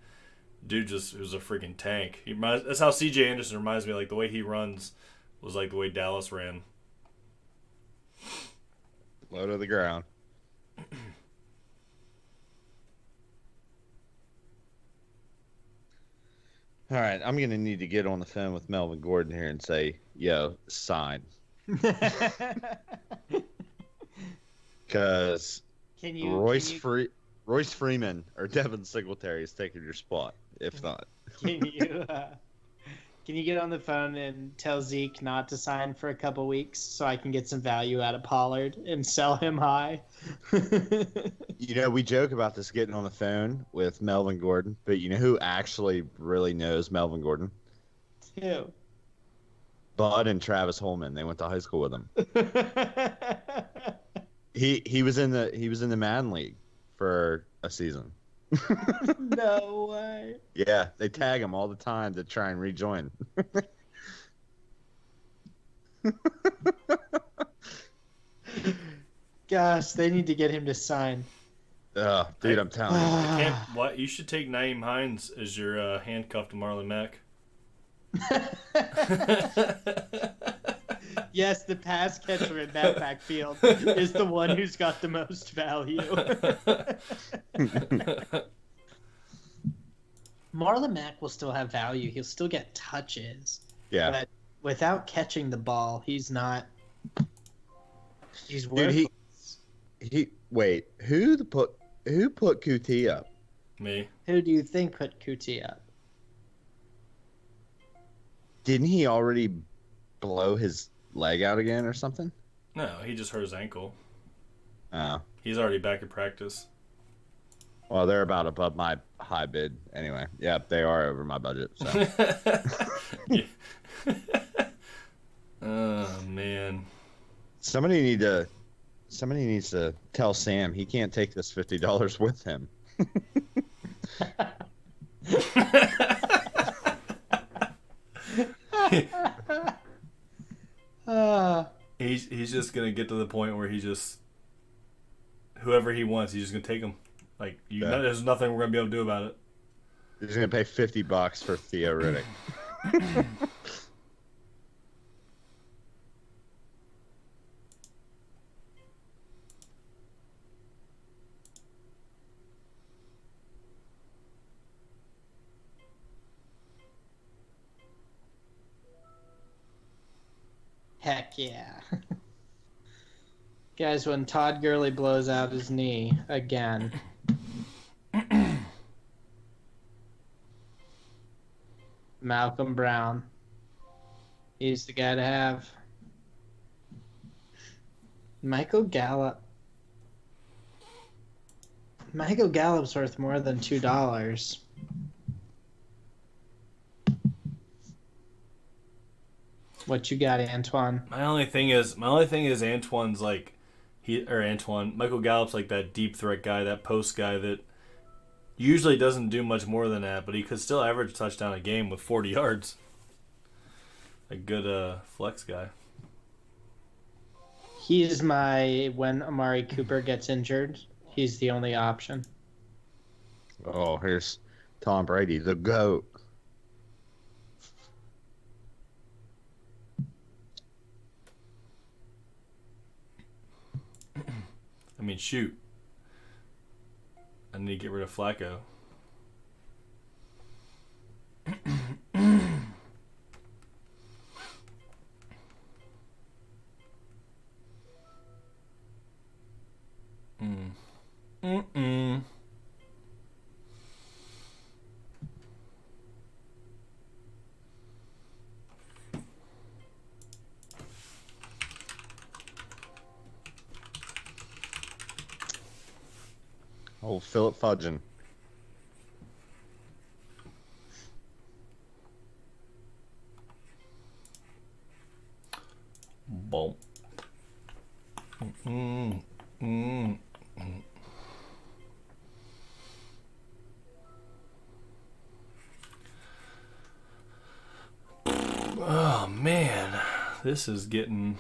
dude just was a freaking tank. That's how C.J. Anderson reminds me. Like the way he runs was like the way Dallas ran. Low to the ground. All right, I'm gonna need to get on the phone with Melvin Gordon here and say, "Yo, sign," because Can you Royce Freeman or Devin Singletary is taking your spot. If not, can you get on the phone and tell Zeke not to sign for a couple weeks so I can get some value out of Pollard and sell him high? we joke about this getting on the phone with Melvin Gordon, but you know who actually really knows Melvin Gordon? Who? Bud and Travis Holman. They went to high school with him. He was in the Madden League for a season. No way. Yeah, they tag him all the time to try and rejoin. Gosh, they need to get him to sign. Dude, I'm telling you. What you should take Naeem Hines as your handcuffed Marlon Mack. Yes, the pass catcher in that backfield is the one who's got the most value. Marlon Mack will still have value. He'll still get touches. Yeah. But without catching the ball, he's not. He's Dude, worthless. wait. Who put QT up? Me. Who do you think put Kuti up? Didn't he already blow his leg out again or something? No, he just hurt his ankle. Oh. He's already back in practice. Well, they're about above my high bid anyway. Yeah, they are over my budget. So. Yeah. Oh man. Somebody needs to tell Sam he can't take this $50 with him. He's just gonna get to the point where whoever he wants, he's just gonna take him. Like there's nothing we're gonna be able to do about it. He's gonna pay $50 for Theo Riddick. Heck yeah. Guys, when Todd Gurley blows out his knee again. Malcolm Brown. He's the guy to have. Michael Gallup. Michael Gallup's worth more than $2. What you got, Antoine? My only thing is Antoine's like Michael Gallup's like that deep threat guy, that post guy that usually doesn't do much more than that, but he could still average a touchdown a game with 40 yards. A good flex guy. He's my when Amari Cooper gets injured, he's the only option. Oh, here's Tom Brady, the GOAT. I mean, shoot. I need to get rid of Flacco. Mm-mm. Oh, Philip Fudgen. Boom. Mm-mm. Mm-mm. Oh man, this is getting.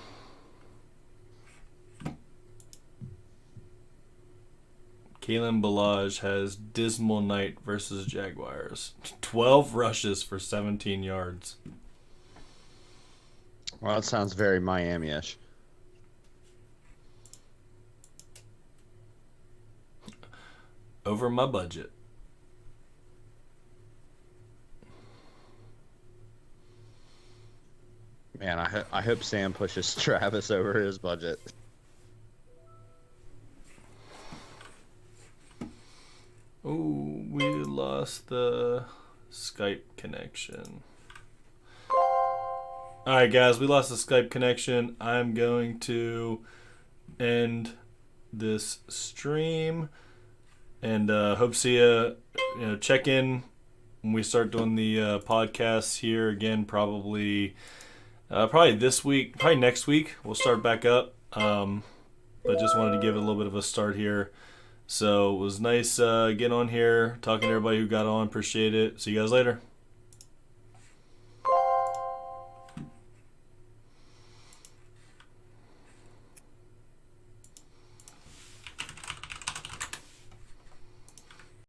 Kalen Ballage has dismal night versus Jaguars. 12 rushes for 17 yards. Well, that sounds very Miami-ish. Over my budget. Man, I hope Sam pushes Travis over his budget. Oh, we lost the Skype connection. Alright guys, we lost the Skype connection. I'm going to end this stream and hope to see you. Check in when we start doing the podcasts here again, probably this week, probably next week. We'll start back up. But just wanted to give it a little bit of a start here. So it was nice getting on here, talking to everybody who got on. Appreciate it. See you guys later.